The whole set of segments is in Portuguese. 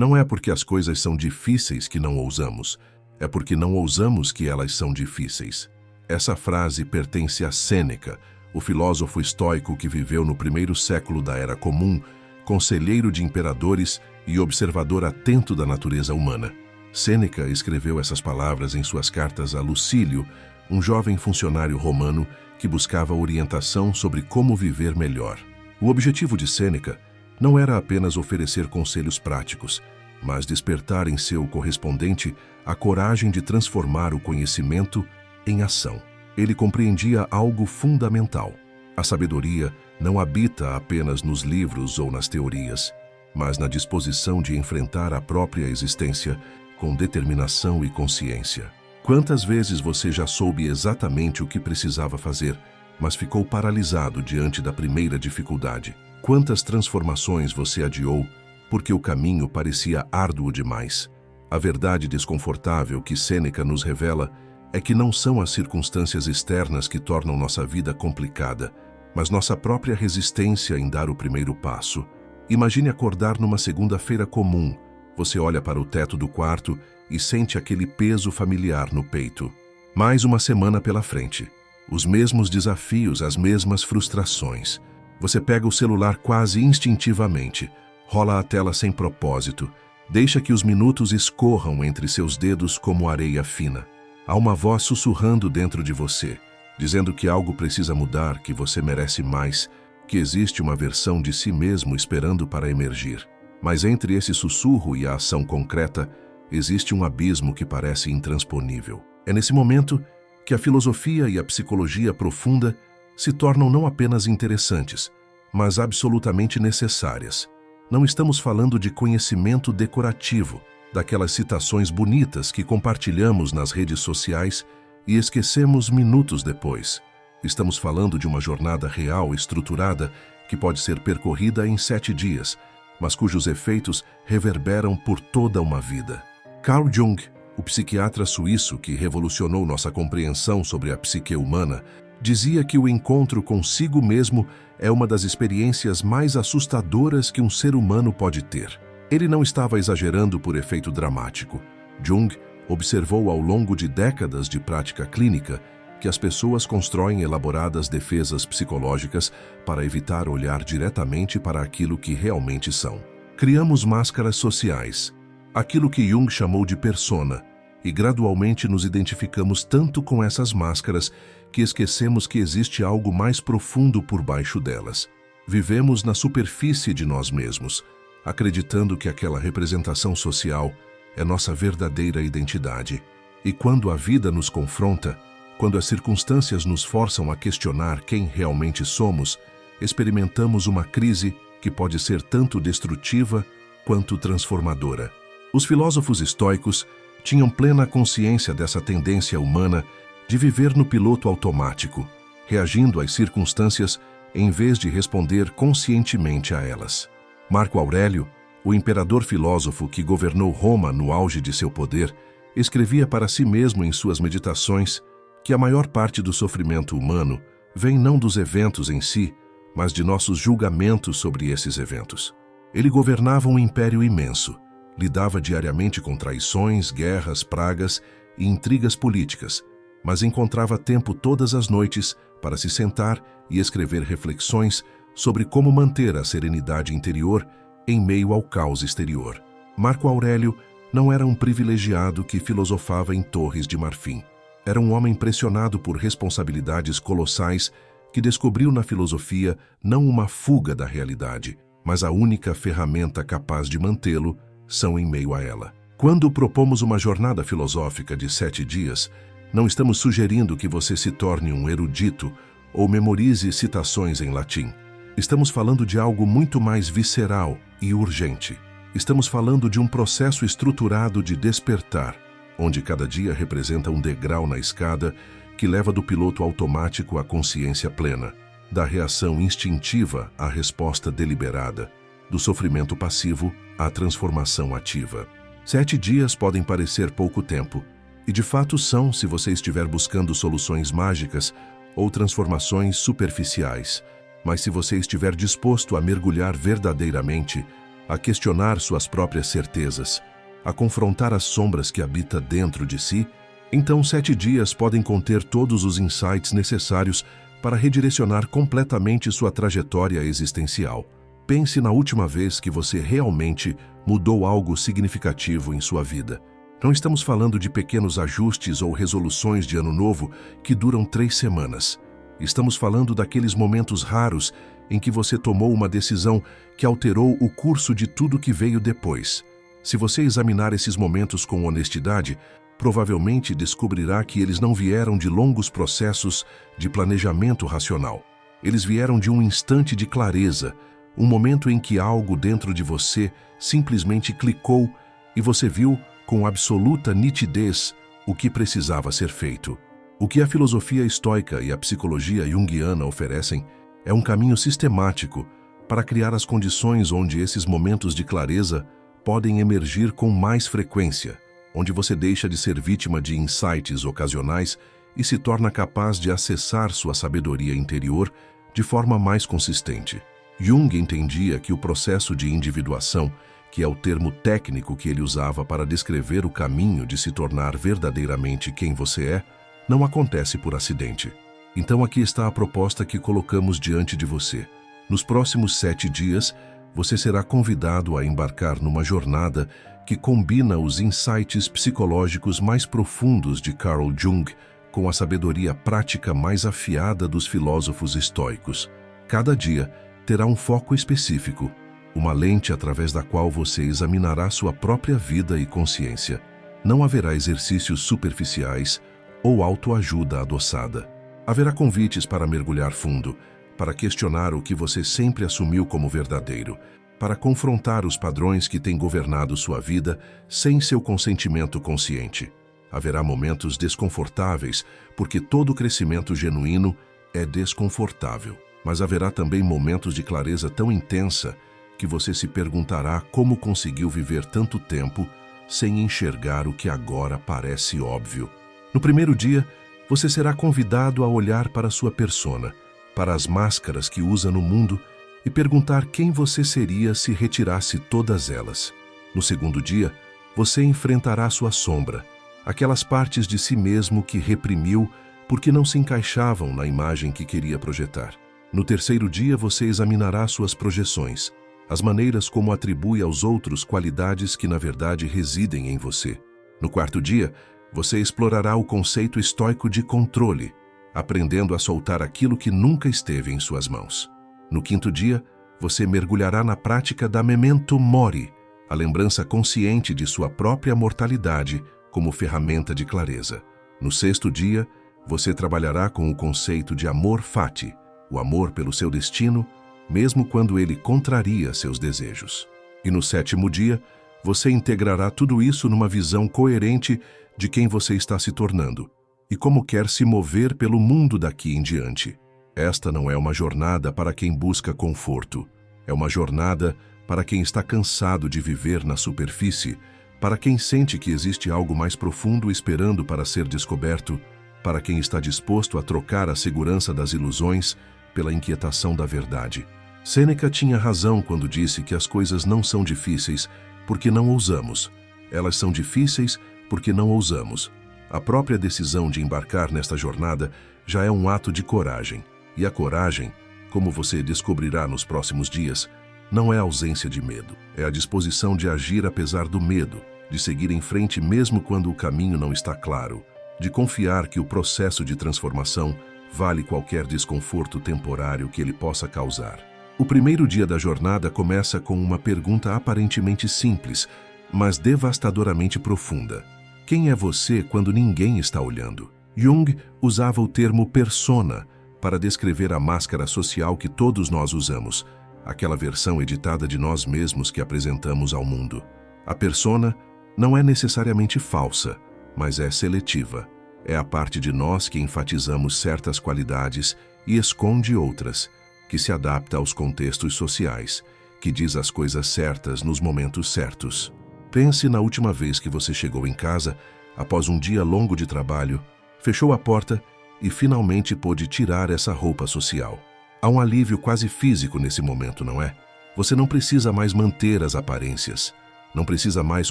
Não é porque as coisas são difíceis que não ousamos, é porque não ousamos que elas são difíceis. Essa frase pertence a Sêneca, o filósofo estoico que viveu no primeiro século da Era Comum, conselheiro de imperadores e observador atento da natureza humana. Sêneca escreveu essas palavras em suas cartas a Lucílio, um jovem funcionário romano que buscava orientação sobre como viver melhor. O objetivo de Sêneca não era apenas oferecer conselhos práticos, mas despertar em seu correspondente a coragem de transformar o conhecimento em ação. Ele compreendia algo fundamental. A sabedoria não habita apenas nos livros ou nas teorias, mas na disposição de enfrentar a própria existência com determinação e consciência. Quantas vezes você já soube exatamente o que precisava fazer, mas ficou paralisado diante da primeira dificuldade? Quantas transformações você adiou porque o caminho parecia árduo demais? A verdade desconfortável que Sêneca nos revela é que não são as circunstâncias externas que tornam nossa vida complicada, mas nossa própria resistência em dar o primeiro passo. Imagine acordar numa segunda-feira comum. Você olha para o teto do quarto e sente aquele peso familiar no peito. Mais uma semana pela frente. Os mesmos desafios, as mesmas frustrações. Você pega o celular quase instintivamente, rola a tela sem propósito, deixa que os minutos escorram entre seus dedos como areia fina. Há uma voz sussurrando dentro de você, dizendo que algo precisa mudar, que você merece mais, que existe uma versão de si mesmo esperando para emergir. Mas entre esse sussurro e a ação concreta, existe um abismo que parece intransponível. É nesse momento que a filosofia e a psicologia profunda se tornam não apenas interessantes, mas absolutamente necessárias. Não estamos falando de conhecimento decorativo, daquelas citações bonitas que compartilhamos nas redes sociais e esquecemos minutos depois. Estamos falando de uma jornada real, estruturada, que pode ser percorrida em 7 dias, mas cujos efeitos reverberam por toda uma vida. Carl Jung, o psiquiatra suíço que revolucionou nossa compreensão sobre a psique humana, dizia que o encontro consigo mesmo é uma das experiências mais assustadoras que um ser humano pode ter. Ele não estava exagerando por efeito dramático. Jung observou ao longo de décadas de prática clínica que as pessoas constroem elaboradas defesas psicológicas para evitar olhar diretamente para aquilo que realmente são. Criamos máscaras sociais, aquilo que Jung chamou de persona, e gradualmente nos identificamos tanto com essas máscaras que esquecemos que existe algo mais profundo por baixo delas. Vivemos na superfície de nós mesmos, acreditando que aquela representação social é nossa verdadeira identidade. E quando a vida nos confronta, quando as circunstâncias nos forçam a questionar quem realmente somos, experimentamos uma crise que pode ser tanto destrutiva quanto transformadora. Os filósofos estoicos tinham plena consciência dessa tendência humana de viver no piloto automático, reagindo às circunstâncias em vez de responder conscientemente a elas. Marco Aurélio, o imperador filósofo que governou Roma no auge de seu poder, escrevia para si mesmo em suas meditações que a maior parte do sofrimento humano vem não dos eventos em si, mas de nossos julgamentos sobre esses eventos. Ele governava um império imenso, lidava diariamente com traições, guerras, pragas e intrigas políticas, mas encontrava tempo todas as noites para se sentar e escrever reflexões sobre como manter a serenidade interior em meio ao caos exterior. Marco Aurélio não era um privilegiado que filosofava em torres de marfim. Era um homem pressionado por responsabilidades colossais que descobriu na filosofia não uma fuga da realidade, mas a única ferramenta capaz de mantê-lo são em meio a ela. Quando propomos uma jornada filosófica de 7 dias, não estamos sugerindo que você se torne um erudito ou memorize citações em latim. Estamos falando de algo muito mais visceral e urgente. Estamos falando de um processo estruturado de despertar, onde cada dia representa um degrau na escada que leva do piloto automático à consciência plena, da reação instintiva à resposta deliberada, do sofrimento passivo à transformação ativa. 7 dias podem parecer pouco tempo, e de fato são se você estiver buscando soluções mágicas ou transformações superficiais. Mas se você estiver disposto a mergulhar verdadeiramente, a questionar suas próprias certezas, a confrontar as sombras que habita dentro de si, então 7 dias podem conter todos os insights necessários para redirecionar completamente sua trajetória existencial. Pense na última vez que você realmente mudou algo significativo em sua vida. Não estamos falando de pequenos ajustes ou resoluções de ano novo que duram 3 semanas. Estamos falando daqueles momentos raros em que você tomou uma decisão que alterou o curso de tudo que veio depois. Se você examinar esses momentos com honestidade, provavelmente descobrirá que eles não vieram de longos processos de planejamento racional. Eles vieram de um instante de clareza, um momento em que algo dentro de você simplesmente clicou e você viu com absoluta nitidez o que precisava ser feito. O que a filosofia estoica e a psicologia junguiana oferecem é um caminho sistemático para criar as condições onde esses momentos de clareza podem emergir com mais frequência, onde você deixa de ser vítima de insights ocasionais e se torna capaz de acessar sua sabedoria interior de forma mais consistente. Jung entendia que o processo de individuação, que é o termo técnico que ele usava para descrever o caminho de se tornar verdadeiramente quem você é, não acontece por acidente. Então aqui está a proposta que colocamos diante de você. Nos próximos 7 dias, você será convidado a embarcar numa jornada que combina os insights psicológicos mais profundos de Carl Jung com a sabedoria prática mais afiada dos filósofos estoicos. Cada dia terá um foco específico, uma lente através da qual você examinará sua própria vida e consciência. Não haverá exercícios superficiais ou autoajuda adoçada. Haverá convites para mergulhar fundo, para questionar o que você sempre assumiu como verdadeiro, para confrontar os padrões que têm governado sua vida sem seu consentimento consciente. Haverá momentos desconfortáveis, porque todo crescimento genuíno é desconfortável. Mas haverá também momentos de clareza tão intensa que você se perguntará como conseguiu viver tanto tempo sem enxergar o que agora parece óbvio. No primeiro dia, você será convidado a olhar para sua persona, para as máscaras que usa no mundo e perguntar quem você seria se retirasse todas elas. No segundo dia, você enfrentará sua sombra, aquelas partes de si mesmo que reprimiu porque não se encaixavam na imagem que queria projetar. No terceiro dia, você examinará suas projeções, as maneiras como atribui aos outros qualidades que na verdade residem em você. No quarto dia, você explorará o conceito estoico de controle, aprendendo a soltar aquilo que nunca esteve em suas mãos. No quinto dia, você mergulhará na prática da memento mori, a lembrança consciente de sua própria mortalidade como ferramenta de clareza. No sexto dia, você trabalhará com o conceito de amor fati, o amor pelo seu destino, mesmo quando ele contraria seus desejos. E no sétimo dia, você integrará tudo isso numa visão coerente de quem você está se tornando e como quer se mover pelo mundo daqui em diante. Esta não é uma jornada para quem busca conforto. É uma jornada para quem está cansado de viver na superfície, para quem sente que existe algo mais profundo esperando para ser descoberto, para quem está disposto a trocar a segurança das ilusões pela inquietação da verdade. Sêneca tinha razão quando disse que as coisas não são difíceis porque não ousamos. Elas são difíceis porque não ousamos. A própria decisão de embarcar nesta jornada já é um ato de coragem. E a coragem, como você descobrirá nos próximos dias, não é a ausência de medo. É a disposição de agir apesar do medo, de seguir em frente mesmo quando o caminho não está claro, de confiar que o processo de transformação vale qualquer desconforto temporário que ele possa causar. O primeiro dia da jornada começa com uma pergunta aparentemente simples, mas devastadoramente profunda. Quem é você quando ninguém está olhando? Jung usava o termo persona para descrever a máscara social que todos nós usamos, aquela versão editada de nós mesmos que apresentamos ao mundo. A persona não é necessariamente falsa, mas é seletiva. É a parte de nós que enfatizamos certas qualidades e esconde outras, que se adapta aos contextos sociais, que diz as coisas certas nos momentos certos. Pense na última vez que você chegou em casa, após um dia longo de trabalho, fechou a porta e finalmente pôde tirar essa roupa social. Há um alívio quase físico nesse momento, não é? Você não precisa mais manter as aparências. Não precisa mais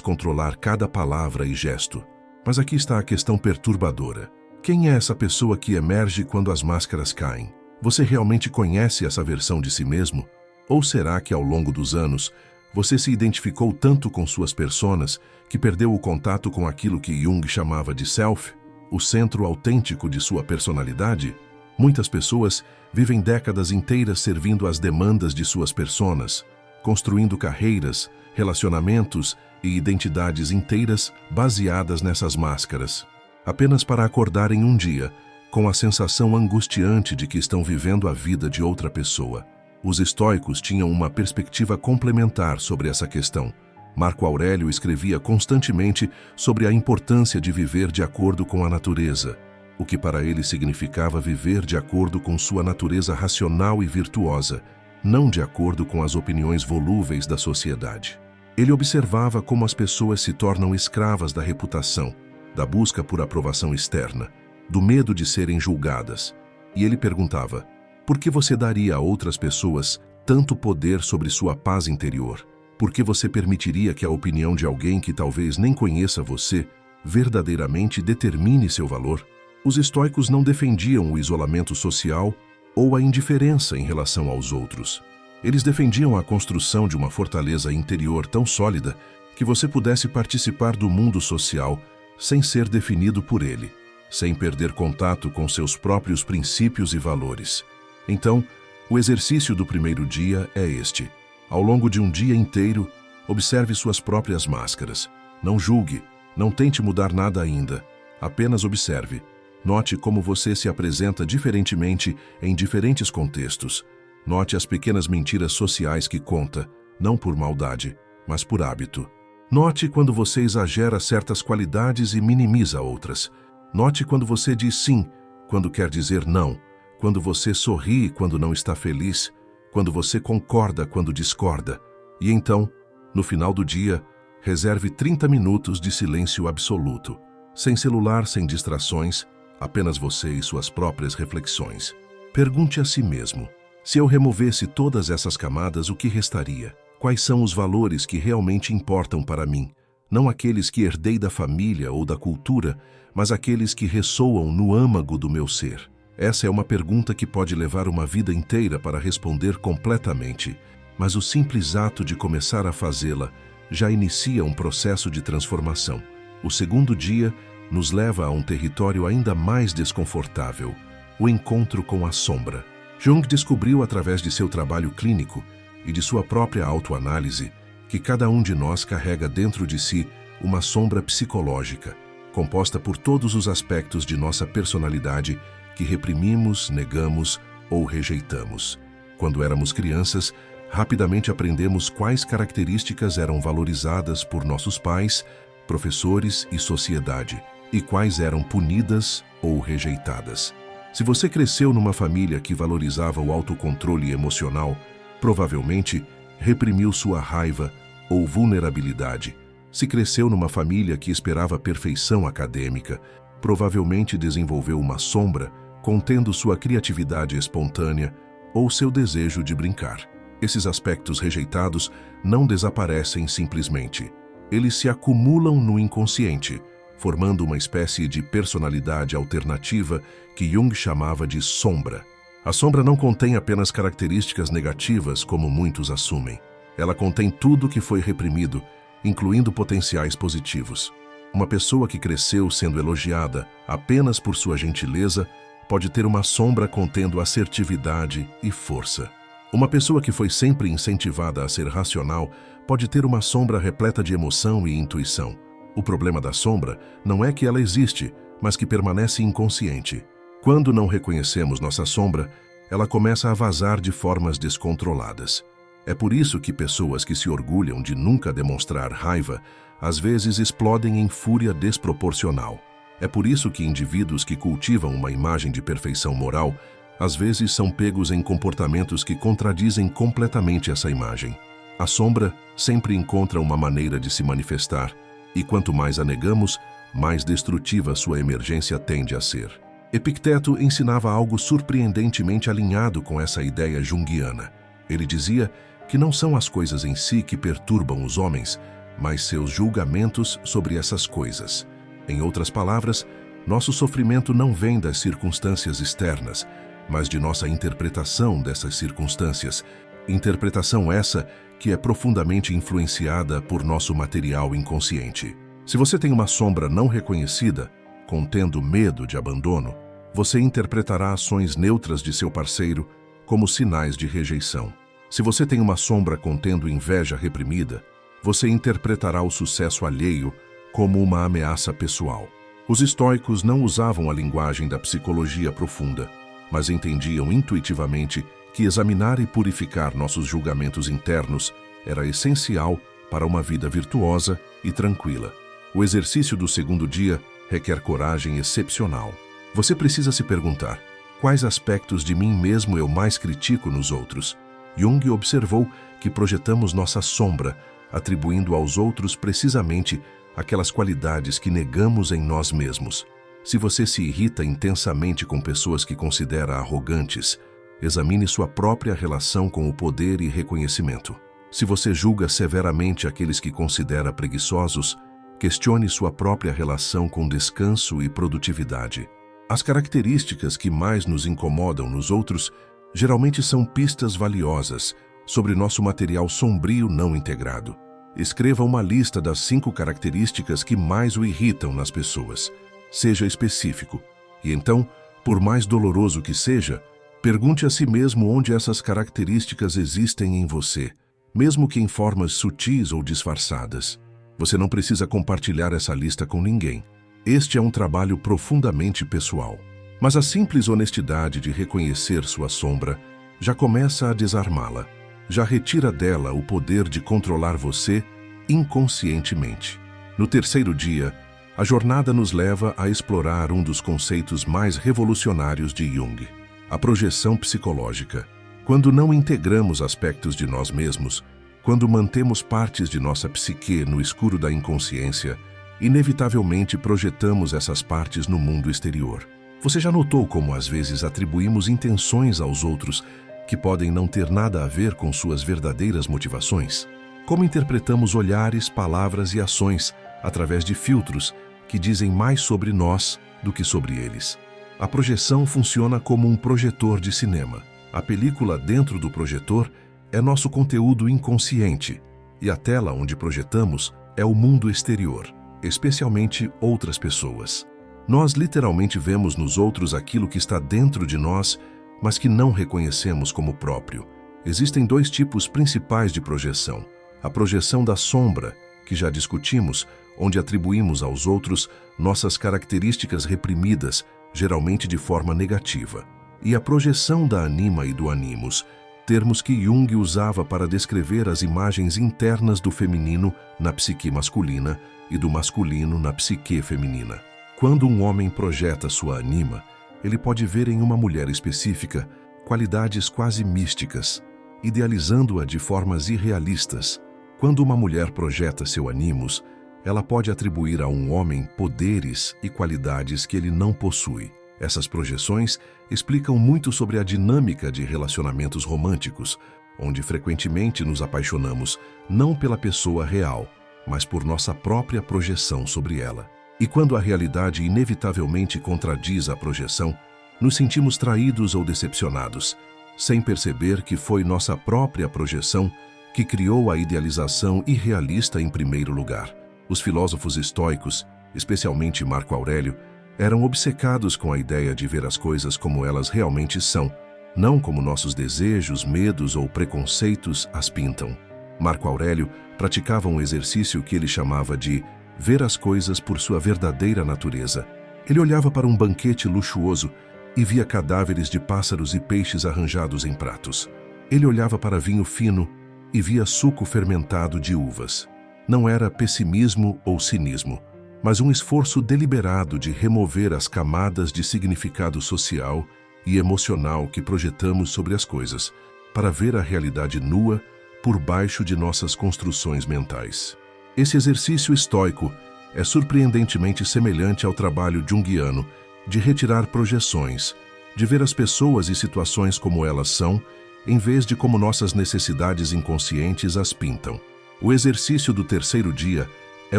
controlar cada palavra e gesto. Mas aqui está a questão perturbadora. Quem é essa pessoa que emerge quando as máscaras caem? Você realmente conhece essa versão de si mesmo? Ou será que ao longo dos anos, você se identificou tanto com suas personas que perdeu o contato com aquilo que Jung chamava de self, o centro autêntico de sua personalidade? Muitas pessoas vivem décadas inteiras servindo às demandas de suas personas, construindo carreiras, relacionamentos e identidades inteiras baseadas nessas máscaras, apenas para acordarem um dia com a sensação angustiante de que estão vivendo a vida de outra pessoa. Os estoicos tinham uma perspectiva complementar sobre essa questão. Marco Aurélio escrevia constantemente sobre a importância de viver de acordo com a natureza, o que para ele significava viver de acordo com sua natureza racional e virtuosa, não de acordo com as opiniões volúveis da sociedade. Ele observava como as pessoas se tornam escravas da reputação, da busca por aprovação externa, do medo de serem julgadas. E ele perguntava: por que você daria a outras pessoas tanto poder sobre sua paz interior? Por que você permitiria que a opinião de alguém que talvez nem conheça você verdadeiramente determine seu valor? Os estoicos não defendiam o isolamento social ou a indiferença em relação aos outros. Eles defendiam a construção de uma fortaleza interior tão sólida que você pudesse participar do mundo social sem ser definido por ele, sem perder contato com seus próprios princípios e valores. Então, o exercício do primeiro dia é este. Ao longo de um dia inteiro, observe suas próprias máscaras. Não julgue, não tente mudar nada ainda. Apenas observe. Note como você se apresenta diferentemente em diferentes contextos. Note as pequenas mentiras sociais que conta, não por maldade, mas por hábito. Note quando você exagera certas qualidades e minimiza outras. Note quando você diz sim, quando quer dizer não. Quando você sorri quando não está feliz. Quando você concorda quando discorda. E então, no final do dia, reserve 30 minutos de silêncio absoluto. Sem celular, sem distrações, apenas você e suas próprias reflexões. Pergunte a si mesmo: se eu removesse todas essas camadas, o que restaria? Quais são os valores que realmente importam para mim? Não aqueles que herdei da família ou da cultura, mas aqueles que ressoam no âmago do meu ser. Essa é uma pergunta que pode levar uma vida inteira para responder completamente, mas o simples ato de começar a fazê-la já inicia um processo de transformação. O segundo dia nos leva a um território ainda mais desconfortável: o encontro com a sombra. Jung descobriu através de seu trabalho clínico e de sua própria autoanálise que cada um de nós carrega dentro de si uma sombra psicológica, composta por todos os aspectos de nossa personalidade que reprimimos, negamos ou rejeitamos. Quando éramos crianças, rapidamente aprendemos quais características eram valorizadas por nossos pais, professores e sociedade, e quais eram punidas ou rejeitadas. Se você cresceu numa família que valorizava o autocontrole emocional, provavelmente reprimiu sua raiva ou vulnerabilidade. Se cresceu numa família que esperava perfeição acadêmica, provavelmente desenvolveu uma sombra contendo sua criatividade espontânea ou seu desejo de brincar. Esses aspectos rejeitados não desaparecem simplesmente. Eles se acumulam no inconsciente, formando uma espécie de personalidade alternativa que Jung chamava de sombra. A sombra não contém apenas características negativas, como muitos assumem. Ela contém tudo que foi reprimido, incluindo potenciais positivos. Uma pessoa que cresceu sendo elogiada apenas por sua gentileza pode ter uma sombra contendo assertividade e força. Uma pessoa que foi sempre incentivada a ser racional pode ter uma sombra repleta de emoção e intuição. O problema da sombra não é que ela existe, mas que permanece inconsciente. Quando não reconhecemos nossa sombra, ela começa a vazar de formas descontroladas. É por isso que pessoas que se orgulham de nunca demonstrar raiva, às vezes explodem em fúria desproporcional. É por isso que indivíduos que cultivam uma imagem de perfeição moral, às vezes são pegos em comportamentos que contradizem completamente essa imagem. A sombra sempre encontra uma maneira de se manifestar, e quanto mais a negamos, mais destrutiva sua emergência tende a ser. Epicteto ensinava algo surpreendentemente alinhado com essa ideia junguiana. Ele dizia que não são as coisas em si que perturbam os homens, mas seus julgamentos sobre essas coisas. Em outras palavras, nosso sofrimento não vem das circunstâncias externas, mas de nossa interpretação dessas circunstâncias. Interpretação essa que é profundamente influenciada por nosso material inconsciente. Se você tem uma sombra não reconhecida, contendo medo de abandono, você interpretará ações neutras de seu parceiro como sinais de rejeição. Se você tem uma sombra contendo inveja reprimida, você interpretará o sucesso alheio como uma ameaça pessoal. Os estoicos não usavam a linguagem da psicologia profunda, mas entendiam intuitivamente que examinar e purificar nossos julgamentos internos era essencial para uma vida virtuosa e tranquila. O exercício do segundo dia requer coragem excepcional. Você precisa se perguntar: quais aspectos de mim mesmo eu mais critico nos outros? Jung observou que projetamos nossa sombra, atribuindo aos outros precisamente aquelas qualidades que negamos em nós mesmos. Se você se irrita intensamente com pessoas que considera arrogantes, examine sua própria relação com o poder e reconhecimento. Se você julga severamente aqueles que considera preguiçosos, questione sua própria relação com descanso e produtividade. As características que mais nos incomodam nos outros geralmente são pistas valiosas sobre nosso material sombrio não integrado. Escreva uma lista das 5 características que mais o irritam nas pessoas. Seja específico. E então, por mais doloroso que seja, pergunte a si mesmo onde essas características existem em você, mesmo que em formas sutis ou disfarçadas. Você não precisa compartilhar essa lista com ninguém. Este é um trabalho profundamente pessoal. Mas a simples honestidade de reconhecer sua sombra já começa a desarmá-la. Já retira dela o poder de controlar você inconscientemente. No terceiro dia, a jornada nos leva a explorar um dos conceitos mais revolucionários de Jung: a projeção psicológica. Quando não integramos aspectos de nós mesmos, quando mantemos partes de nossa psique no escuro da inconsciência, inevitavelmente projetamos essas partes no mundo exterior. Você já notou como às vezes atribuímos intenções aos outros que podem não ter nada a ver com suas verdadeiras motivações? Como interpretamos olhares, palavras e ações através de filtros que dizem mais sobre nós do que sobre eles? A projeção funciona como um projetor de cinema. A película dentro do projetor é nosso conteúdo inconsciente, e a tela onde projetamos é o mundo exterior, especialmente outras pessoas. Nós literalmente vemos nos outros aquilo que está dentro de nós, mas que não reconhecemos como próprio. Existem 2 tipos principais de projeção: a projeção da sombra, que já discutimos, onde atribuímos aos outros nossas características reprimidas, geralmente de forma negativa, e a projeção da anima e do animus, termos que Jung usava para descrever as imagens internas do feminino na psique masculina e do masculino na psique feminina. Quando um homem projeta sua anima, ele pode ver em uma mulher específica qualidades quase místicas, idealizando-a de formas irrealistas. Quando uma mulher projeta seu animus, ela pode atribuir a um homem poderes e qualidades que ele não possui. Essas projeções explicam muito sobre a dinâmica de relacionamentos românticos, onde frequentemente nos apaixonamos não pela pessoa real, mas por nossa própria projeção sobre ela. E quando a realidade inevitavelmente contradiz a projeção, nos sentimos traídos ou decepcionados, sem perceber que foi nossa própria projeção que criou a idealização irrealista em primeiro lugar. Os filósofos estoicos, especialmente Marco Aurélio, eram obcecados com a ideia de ver as coisas como elas realmente são, não como nossos desejos, medos ou preconceitos as pintam. Marco Aurélio praticava um exercício que ele chamava de ver as coisas por sua verdadeira natureza. Ele olhava para um banquete luxuoso e via cadáveres de pássaros e peixes arranjados em pratos. Ele olhava para vinho fino e via suco fermentado de uvas. Não era pessimismo ou cinismo, mas um esforço deliberado de remover as camadas de significado social e emocional que projetamos sobre as coisas, para ver a realidade nua por baixo de nossas construções mentais. Esse exercício estoico é surpreendentemente semelhante ao trabalho junguiano de retirar projeções, de ver as pessoas e situações como elas são em vez de como nossas necessidades inconscientes as pintam. O exercício do terceiro dia é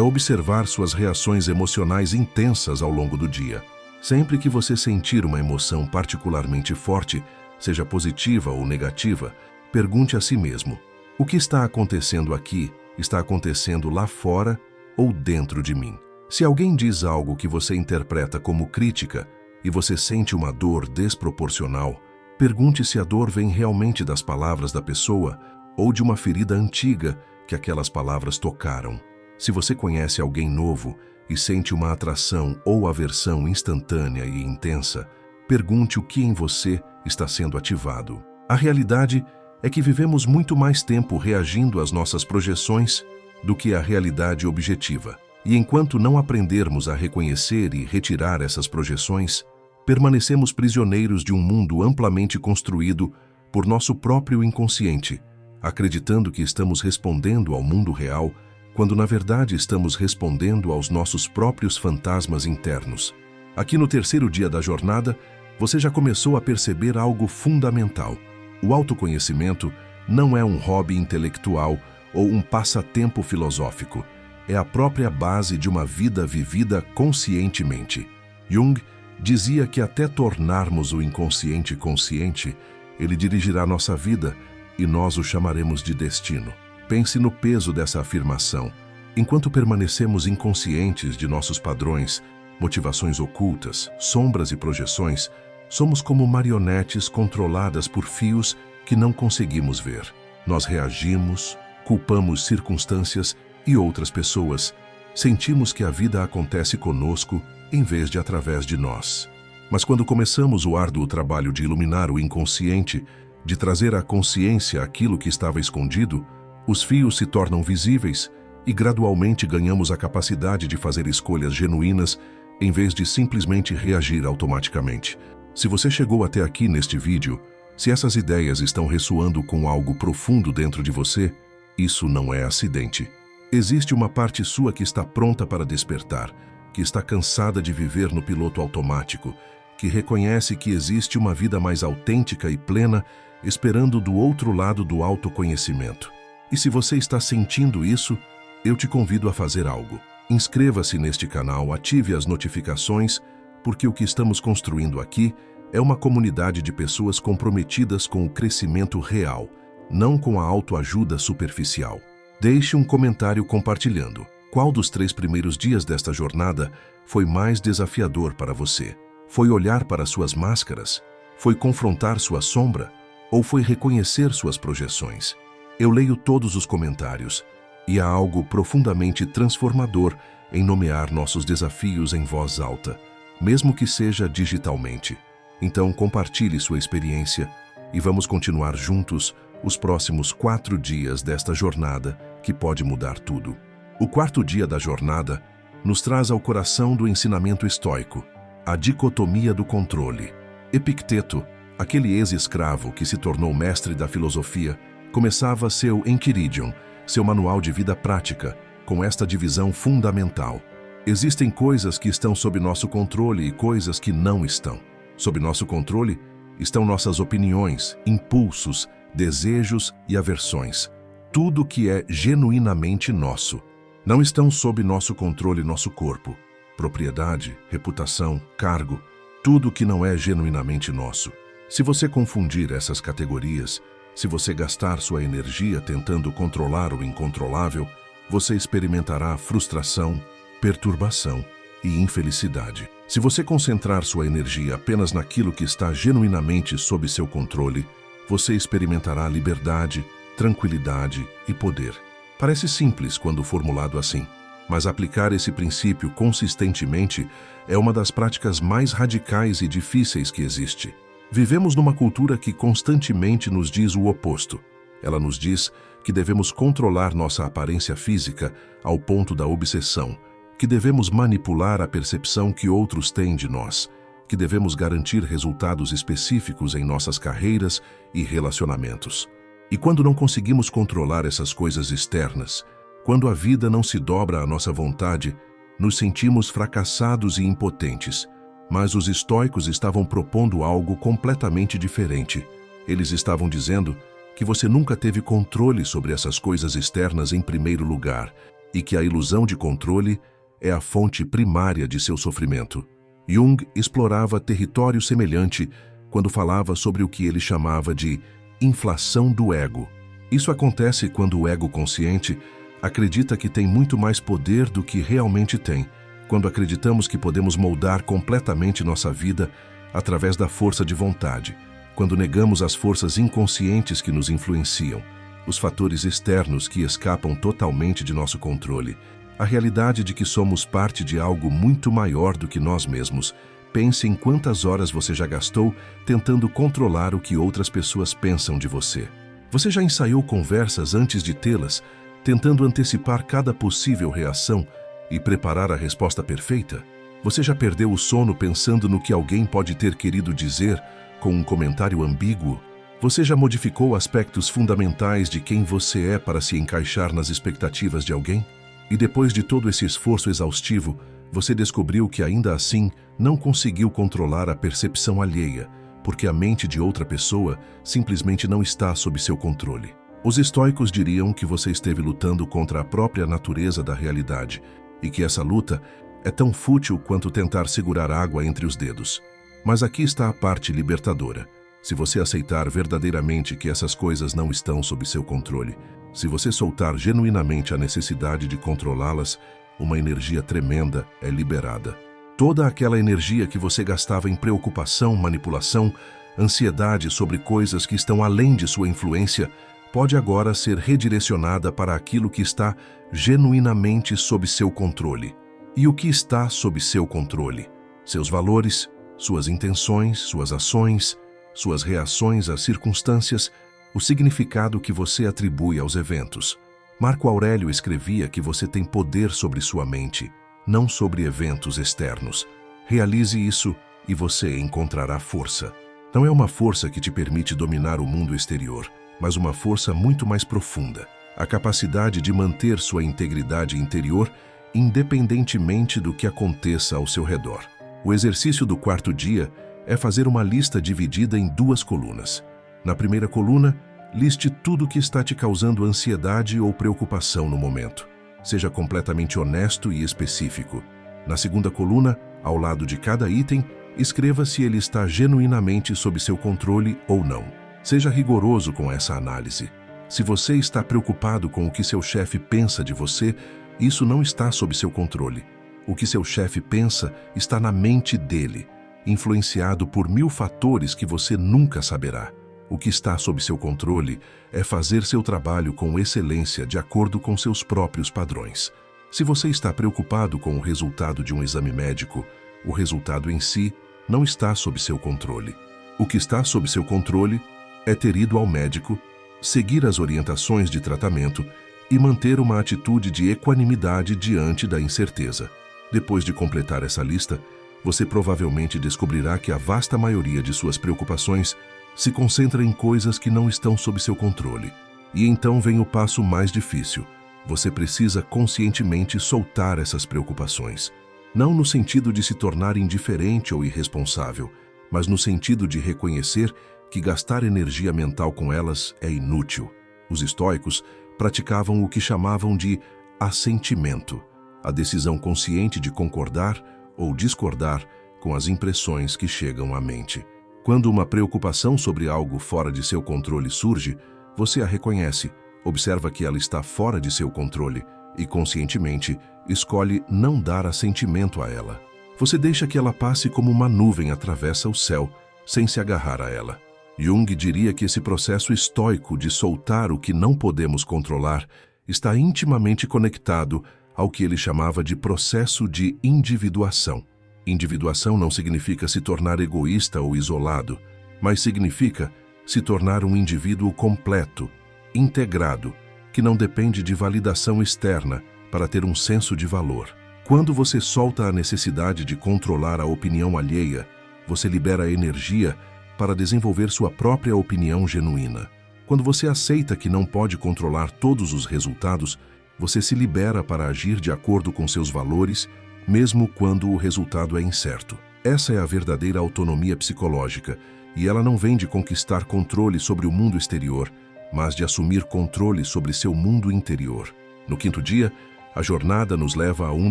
observar suas reações emocionais intensas ao longo do dia. Sempre que você sentir uma emoção particularmente forte, seja positiva ou negativa, pergunte a si mesmo: o que está acontecendo aqui está acontecendo lá fora ou dentro de mim? Se alguém diz algo que você interpreta como crítica e você sente uma dor desproporcional, pergunte se a dor vem realmente das palavras da pessoa ou de uma ferida antiga que aquelas palavras tocaram. Se você conhece alguém novo e sente uma atração ou aversão instantânea e intensa, pergunte o que em você está sendo ativado. A realidade é que vivemos muito mais tempo reagindo às nossas projeções do que à realidade objetiva. E enquanto não aprendermos a reconhecer e retirar essas projeções, permanecemos prisioneiros de um mundo amplamente construído por nosso próprio inconsciente, acreditando que estamos respondendo ao mundo real, quando na verdade estamos respondendo aos nossos próprios fantasmas internos. Aqui no terceiro dia da jornada, você já começou a perceber algo fundamental. O autoconhecimento não é um hobby intelectual ou um passatempo filosófico. É a própria base de uma vida vivida conscientemente. Jung dizia que até tornarmos o inconsciente consciente, ele dirigirá nossa vida e nós o chamaremos de destino. Pense no peso dessa afirmação. Enquanto permanecemos inconscientes de nossos padrões, motivações ocultas, sombras e projeções, somos como marionetes controladas por fios que não conseguimos ver. Nós reagimos, culpamos circunstâncias e outras pessoas. Sentimos que a vida acontece conosco em vez de através de nós. Mas quando começamos o árduo trabalho de iluminar o inconsciente, de trazer à consciência aquilo que estava escondido, os fios se tornam visíveis e gradualmente ganhamos a capacidade de fazer escolhas genuínas em vez de simplesmente reagir automaticamente. Se você chegou até aqui neste vídeo, se essas ideias estão ressoando com algo profundo dentro de você, isso não é acidente. Existe uma parte sua que está pronta para despertar, que está cansada de viver no piloto automático, que reconhece que existe uma vida mais autêntica e plena esperando do outro lado do autoconhecimento. E se você está sentindo isso, eu te convido a fazer algo. Inscreva-se neste canal, ative as notificações, porque o que estamos construindo aqui é uma comunidade de pessoas comprometidas com o crescimento real, não com a autoajuda superficial. Deixe um comentário compartilhando. Qual dos 3 primeiros dias desta jornada foi mais desafiador para você? Foi olhar para suas máscaras? Foi confrontar sua sombra? Ou foi reconhecer suas projeções? Eu leio todos os comentários e há algo profundamente transformador em nomear nossos desafios em voz alta, mesmo que seja digitalmente. Então compartilhe sua experiência e vamos continuar juntos os próximos 4 dias desta jornada que pode mudar tudo. O 4º dia da jornada nos traz ao coração do ensinamento estoico, a dicotomia do controle. Epicteto, aquele ex-escravo que se tornou mestre da filosofia, começava seu Enchiridion, seu manual de vida prática, com esta divisão fundamental. Existem coisas que estão sob nosso controle e coisas que não estão. Sob nosso controle estão nossas opiniões, impulsos, desejos e aversões. Tudo que é genuinamente nosso. Não estão sob nosso controle nosso corpo, propriedade, reputação, cargo, tudo que não é genuinamente nosso. Se você confundir essas categorias, se você gastar sua energia tentando controlar o incontrolável, você experimentará frustração, perturbação e infelicidade. Se você concentrar sua energia apenas naquilo que está genuinamente sob seu controle, você experimentará liberdade, tranquilidade e poder. Parece simples quando formulado assim, mas aplicar esse princípio consistentemente é uma das práticas mais radicais e difíceis que existe. Vivemos numa cultura que constantemente nos diz o oposto. Ela nos diz que devemos controlar nossa aparência física ao ponto da obsessão, que devemos manipular a percepção que outros têm de nós, que devemos garantir resultados específicos em nossas carreiras e relacionamentos. E quando não conseguimos controlar essas coisas externas, quando a vida não se dobra à nossa vontade, nos sentimos fracassados e impotentes. Mas os estoicos estavam propondo algo completamente diferente. Eles estavam dizendo que você nunca teve controle sobre essas coisas externas em primeiro lugar e que a ilusão de controle é a fonte primária de seu sofrimento. Jung explorava território semelhante quando falava sobre o que ele chamava de inflação do ego. Isso acontece quando o ego consciente acredita que tem muito mais poder do que realmente tem, quando acreditamos que podemos moldar completamente nossa vida através da força de vontade, quando negamos as forças inconscientes que nos influenciam, os fatores externos que escapam totalmente de nosso controle, a realidade de que somos parte de algo muito maior do que nós mesmos. Pense em quantas horas você já gastou tentando controlar o que outras pessoas pensam de você. Você já ensaiou conversas antes de tê-las, tentando antecipar cada possível reação e preparar a resposta perfeita? Você já perdeu o sono pensando no que alguém pode ter querido dizer com um comentário ambíguo? Você já modificou aspectos fundamentais de quem você é para se encaixar nas expectativas de alguém? E depois de todo esse esforço exaustivo, você descobriu que ainda assim não conseguiu controlar a percepção alheia, porque a mente de outra pessoa simplesmente não está sob seu controle. Os estoicos diriam que você esteve lutando contra a própria natureza da realidade e que essa luta é tão fútil quanto tentar segurar água entre os dedos. Mas aqui está a parte libertadora. Se você aceitar verdadeiramente que essas coisas não estão sob seu controle, se você soltar genuinamente a necessidade de controlá-las, uma energia tremenda é liberada. Toda aquela energia que você gastava em preocupação, manipulação, ansiedade sobre coisas que estão além de sua influência, pode agora ser redirecionada para aquilo que está genuinamente sob seu controle. E o que está sob seu controle? Seus valores, suas intenções, suas ações, suas reações às circunstâncias, o significado que você atribui aos eventos. Marco Aurélio escrevia que você tem poder sobre sua mente, não sobre eventos externos. Realize isso e você encontrará força. Não é uma força que te permite dominar o mundo exterior, mas uma força muito mais profunda, a capacidade de manter sua integridade interior independentemente do que aconteça ao seu redor. O exercício do quarto dia é fazer uma lista dividida em 2 colunas. Na primeira coluna, liste tudo que está te causando ansiedade ou preocupação no momento. Seja completamente honesto e específico. Na segunda coluna, ao lado de cada item, escreva se ele está genuinamente sob seu controle ou não. Seja rigoroso com essa análise. Se você está preocupado com o que seu chefe pensa de você, isso não está sob seu controle. O que seu chefe pensa está na mente dele, influenciado por 1000 fatores que você nunca saberá. O que está sob seu controle é fazer seu trabalho com excelência de acordo com seus próprios padrões. Se você está preocupado com o resultado de um exame médico, o resultado em si não está sob seu controle. O que está sob seu controle é ter ido ao médico, seguir as orientações de tratamento e manter uma atitude de equanimidade diante da incerteza. Depois de completar essa lista, você provavelmente descobrirá que a vasta maioria de suas preocupações se concentra em coisas que não estão sob seu controle. E então vem o passo mais difícil. Você precisa conscientemente soltar essas preocupações. Não no sentido de se tornar indiferente ou irresponsável, mas no sentido de reconhecer que gastar energia mental com elas é inútil. Os estoicos praticavam o que chamavam de assentimento, a decisão consciente de concordar ou discordar com as impressões que chegam à mente. Quando uma preocupação sobre algo fora de seu controle surge, você a reconhece, observa que ela está fora de seu controle e, conscientemente, escolhe não dar assentimento a ela. Você deixa que ela passe como uma nuvem atravessa o céu, sem se agarrar a ela. Jung diria que esse processo estoico de soltar o que não podemos controlar está intimamente conectado ao que ele chamava de processo de individuação. Individuação não significa se tornar egoísta ou isolado, mas significa se tornar um indivíduo completo, integrado, que não depende de validação externa para ter um senso de valor. Quando você solta a necessidade de controlar a opinião alheia, você libera energia para desenvolver sua própria opinião genuína. Quando você aceita que não pode controlar todos os resultados, você se libera para agir de acordo com seus valores, mesmo quando o resultado é incerto. Essa é a verdadeira autonomia psicológica, e ela não vem de conquistar controle sobre o mundo exterior, mas de assumir controle sobre seu mundo interior. No quinto dia, a jornada nos leva a um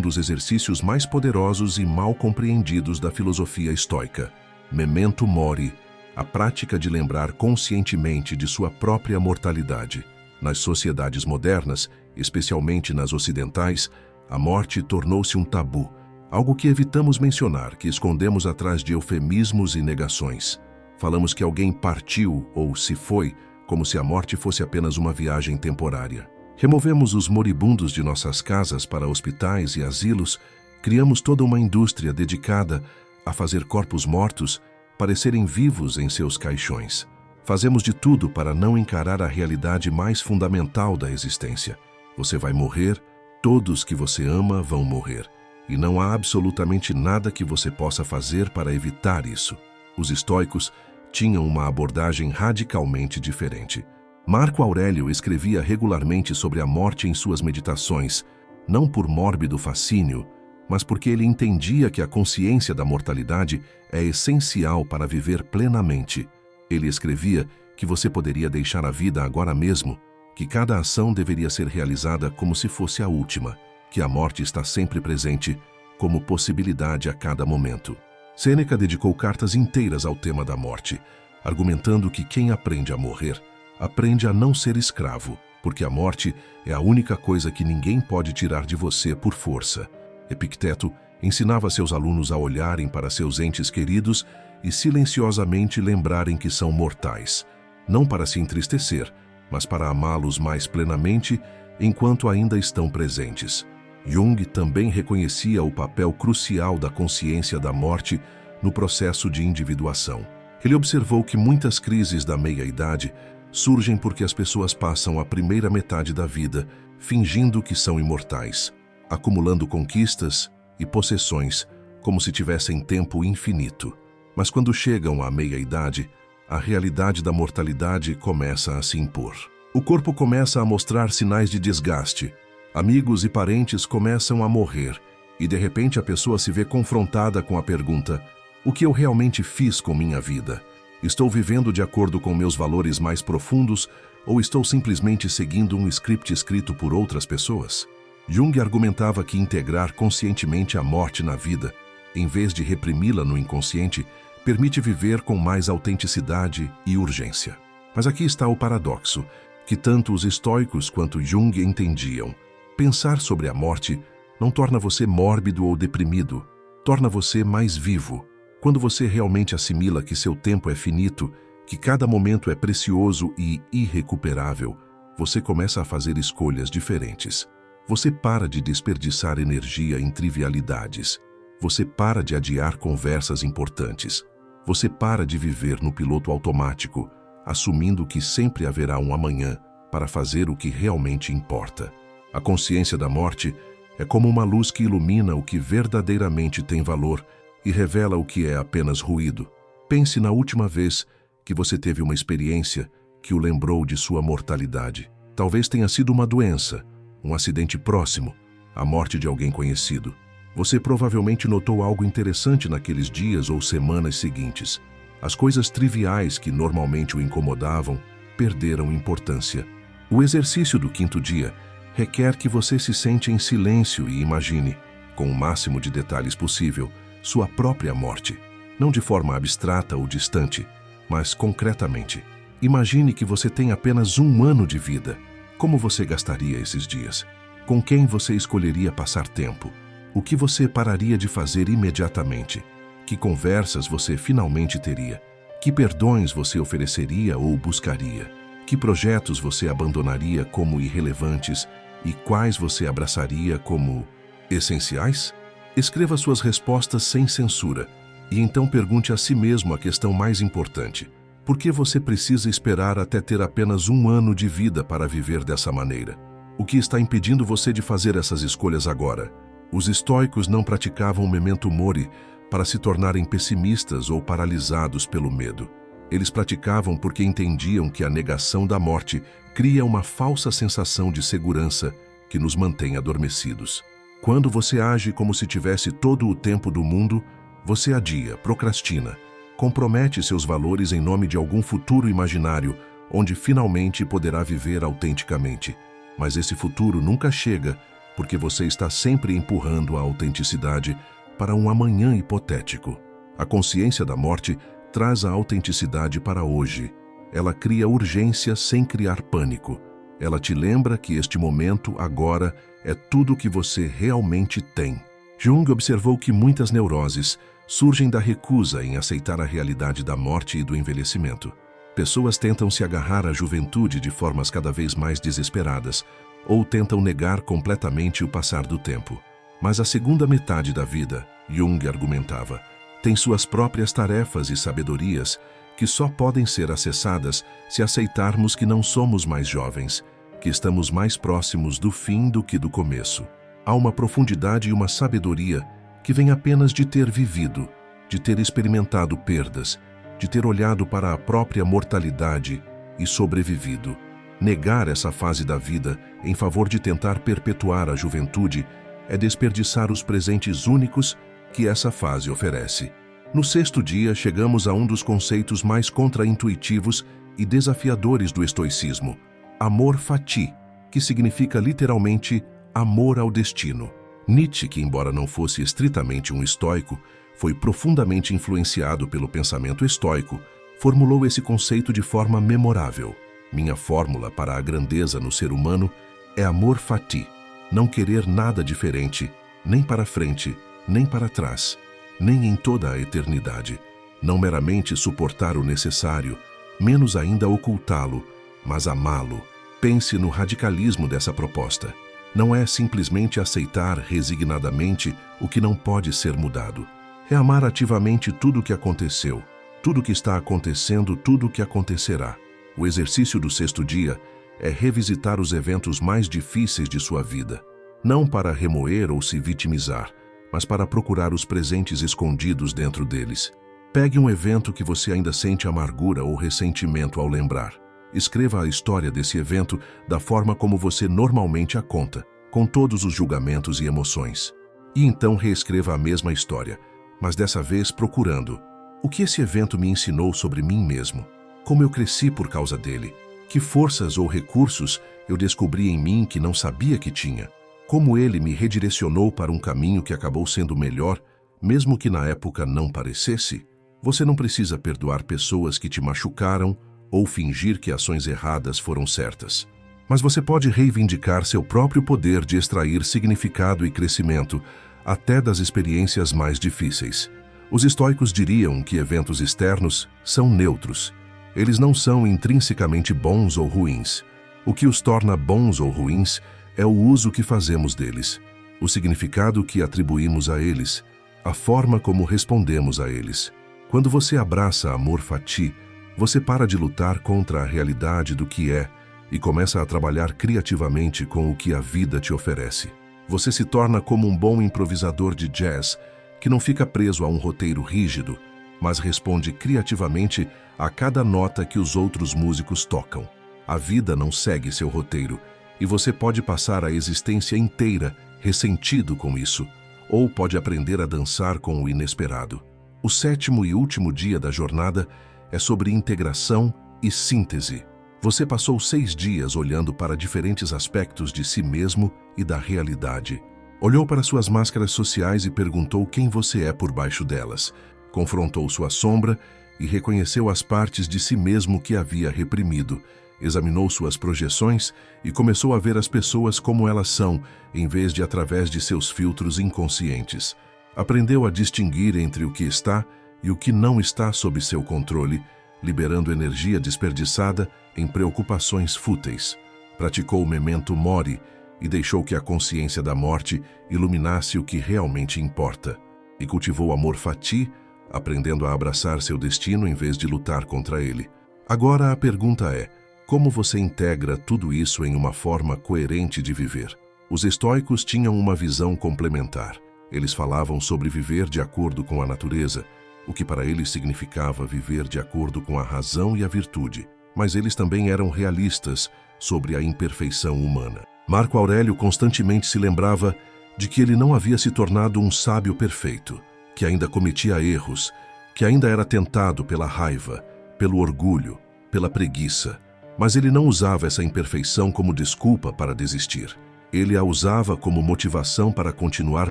dos exercícios mais poderosos e mal compreendidos da filosofia estoica, memento mori, a prática de lembrar conscientemente de sua própria mortalidade. Nas sociedades modernas, especialmente nas ocidentais, a morte tornou-se um tabu, algo que evitamos mencionar, que escondemos atrás de eufemismos e negações. Falamos que alguém partiu ou se foi, como se a morte fosse apenas uma viagem temporária. Removemos os moribundos de nossas casas para hospitais e asilos, criamos toda uma indústria dedicada a fazer corpos mortos parecerem vivos em seus caixões. Fazemos de tudo para não encarar a realidade mais fundamental da existência. Você vai morrer, todos que você ama vão morrer, e não há absolutamente nada que você possa fazer para evitar isso. Os estoicos tinham uma abordagem radicalmente diferente. Marco Aurélio escrevia regularmente sobre a morte em suas meditações, não por mórbido fascínio, mas porque ele entendia que a consciência da mortalidade é essencial para viver plenamente. Ele escrevia que você poderia deixar a vida agora mesmo, que cada ação deveria ser realizada como se fosse a última, que a morte está sempre presente, como possibilidade a cada momento. Sêneca dedicou cartas inteiras ao tema da morte, argumentando que quem aprende a morrer, aprende a não ser escravo, porque a morte é a única coisa que ninguém pode tirar de você por força. Epicteto ensinava seus alunos a olharem para seus entes queridos e silenciosamente lembrarem que são mortais, não para se entristecer, mas para amá-los mais plenamente enquanto ainda estão presentes. Jung também reconhecia o papel crucial da consciência da morte no processo de individuação. Ele observou que muitas crises da meia-idade surgem porque as pessoas passam a primeira metade da vida fingindo que são imortais, acumulando conquistas e possessões como se tivessem tempo infinito. Mas quando chegam à meia-idade, a realidade da mortalidade começa a se impor. O corpo começa a mostrar sinais de desgaste, amigos e parentes começam a morrer, e de repente a pessoa se vê confrontada com a pergunta: o que eu realmente fiz com minha vida? Estou vivendo de acordo com meus valores mais profundos ou estou simplesmente seguindo um script escrito por outras pessoas? Jung argumentava que integrar conscientemente a morte na vida, em vez de reprimi-la no inconsciente, permite viver com mais autenticidade e urgência. Mas aqui está o paradoxo, que tanto os estoicos quanto Jung entendiam. Pensar sobre a morte não torna você mórbido ou deprimido, torna você mais vivo. Quando você realmente assimila que seu tempo é finito, que cada momento é precioso e irrecuperável, você começa a fazer escolhas diferentes. Você para de desperdiçar energia em trivialidades. Você para de adiar conversas importantes. Você para de viver no piloto automático, assumindo que sempre haverá um amanhã para fazer o que realmente importa. A consciência da morte é como uma luz que ilumina o que verdadeiramente tem valor e revela o que é apenas ruído. Pense na última vez que você teve uma experiência que o lembrou de sua mortalidade. Talvez tenha sido uma doença, um acidente próximo, a morte de alguém conhecido. Você provavelmente notou algo interessante naqueles dias ou semanas seguintes. As coisas triviais que normalmente o incomodavam perderam importância. O exercício do quinto dia requer que você se sente em silêncio e imagine, com o máximo de detalhes possível, sua própria morte. Não de forma abstrata ou distante, mas concretamente. Imagine que você tem apenas 1 ano de vida. Como você gastaria esses dias? Com quem você escolheria passar tempo? O que você pararia de fazer imediatamente? Que conversas você finalmente teria? Que perdões você ofereceria ou buscaria? Que projetos você abandonaria como irrelevantes e quais você abraçaria como essenciais? Escreva suas respostas sem censura e então pergunte a si mesmo a questão mais importante. Por que você precisa esperar até ter apenas 1 ano de vida para viver dessa maneira? O que está impedindo você de fazer essas escolhas agora? Os estoicos não praticavam o memento mori para se tornarem pessimistas ou paralisados pelo medo. Eles praticavam porque entendiam que a negação da morte cria uma falsa sensação de segurança que nos mantém adormecidos. Quando você age como se tivesse todo o tempo do mundo, você adia, procrastina, compromete seus valores em nome de algum futuro imaginário, onde finalmente poderá viver autenticamente. Mas esse futuro nunca chega, porque você está sempre empurrando a autenticidade para um amanhã hipotético. A consciência da morte traz a autenticidade para hoje. Ela cria urgência sem criar pânico. Ela te lembra que este momento, agora, é tudo que você realmente tem. Jung observou que muitas neuroses surgem da recusa em aceitar a realidade da morte e do envelhecimento. Pessoas tentam se agarrar à juventude de formas cada vez mais desesperadas, ou tentam negar completamente o passar do tempo. Mas a segunda metade da vida, Jung argumentava, tem suas próprias tarefas e sabedorias que só podem ser acessadas se aceitarmos que não somos mais jovens, que estamos mais próximos do fim do que do começo. Há uma profundidade e uma sabedoria que vem apenas de ter vivido, de ter experimentado perdas, de ter olhado para a própria mortalidade e sobrevivido. Negar essa fase da vida em favor de tentar perpetuar a juventude é desperdiçar os presentes únicos que essa fase oferece. No sexto dia, chegamos a um dos conceitos mais contraintuitivos e desafiadores do estoicismo, amor fati, que significa literalmente amor ao destino. Nietzsche, que embora não fosse estritamente um estoico, foi profundamente influenciado pelo pensamento estoico, formulou esse conceito de forma memorável. Minha fórmula para a grandeza no ser humano é amor fati, não querer nada diferente, nem para frente, nem para trás, nem em toda a eternidade, não meramente suportar o necessário, menos ainda ocultá-lo, mas amá-lo. Pense no radicalismo dessa proposta. Não é simplesmente aceitar resignadamente o que não pode ser mudado. É amar ativamente tudo o que aconteceu, tudo o que está acontecendo, tudo o que acontecerá. O exercício do sexto dia é revisitar os eventos mais difíceis de sua vida, não para remoer ou se vitimizar, mas para procurar os presentes escondidos dentro deles. Pegue um evento que você ainda sente amargura ou ressentimento ao lembrar. Escreva a história desse evento da forma como você normalmente a conta, com todos os julgamentos e emoções. E então reescreva a mesma história, mas dessa vez procurando o que esse evento me ensinou sobre mim mesmo, como eu cresci por causa dele, que forças ou recursos eu descobri em mim que não sabia que tinha, como ele me redirecionou para um caminho que acabou sendo melhor, mesmo que na época não parecesse. Você não precisa perdoar pessoas que te machucaram ou fingir que ações erradas foram certas. Mas você pode reivindicar seu próprio poder de extrair significado e crescimento, até das experiências mais difíceis. Os estoicos diriam que eventos externos são neutros. Eles não são intrinsecamente bons ou ruins. O que os torna bons ou ruins é o uso que fazemos deles, o significado que atribuímos a eles, a forma como respondemos a eles. Quando você abraça amor fati, você para de lutar contra a realidade do que é e começa a trabalhar criativamente com o que a vida te oferece. Você se torna como um bom improvisador de jazz, que não fica preso a um roteiro rígido, mas responde criativamente a cada nota que os outros músicos tocam. A vida não segue seu roteiro, e você pode passar a existência inteira ressentido com isso, ou pode aprender a dançar com o inesperado. O sétimo e último dia da jornada é sobre integração e síntese. Você passou 6 dias olhando para diferentes aspectos de si mesmo e da realidade. Olhou para suas máscaras sociais e perguntou quem você é por baixo delas. Confrontou sua sombra e reconheceu as partes de si mesmo que havia reprimido. Examinou suas projeções e começou a ver as pessoas como elas são, em vez de através de seus filtros inconscientes. Aprendeu a distinguir entre o que está e o que não está sob seu controle, liberando energia desperdiçada em preocupações fúteis. Praticou o memento mori e deixou que a consciência da morte iluminasse o que realmente importa. E cultivou amor fati, aprendendo a abraçar seu destino em vez de lutar contra ele. Agora a pergunta é: como você integra tudo isso em uma forma coerente de viver? Os estoicos tinham uma visão complementar. Eles falavam sobre viver de acordo com a natureza, o que para eles significava viver de acordo com a razão e a virtude. Mas eles também eram realistas sobre a imperfeição humana. Marco Aurélio constantemente se lembrava de que ele não havia se tornado um sábio perfeito, que ainda cometia erros que ainda era tentado pela raiva, pelo orgulho, pela preguiça. Mas ele não usava essa imperfeição como desculpa para desistir. Ele a usava como motivação para continuar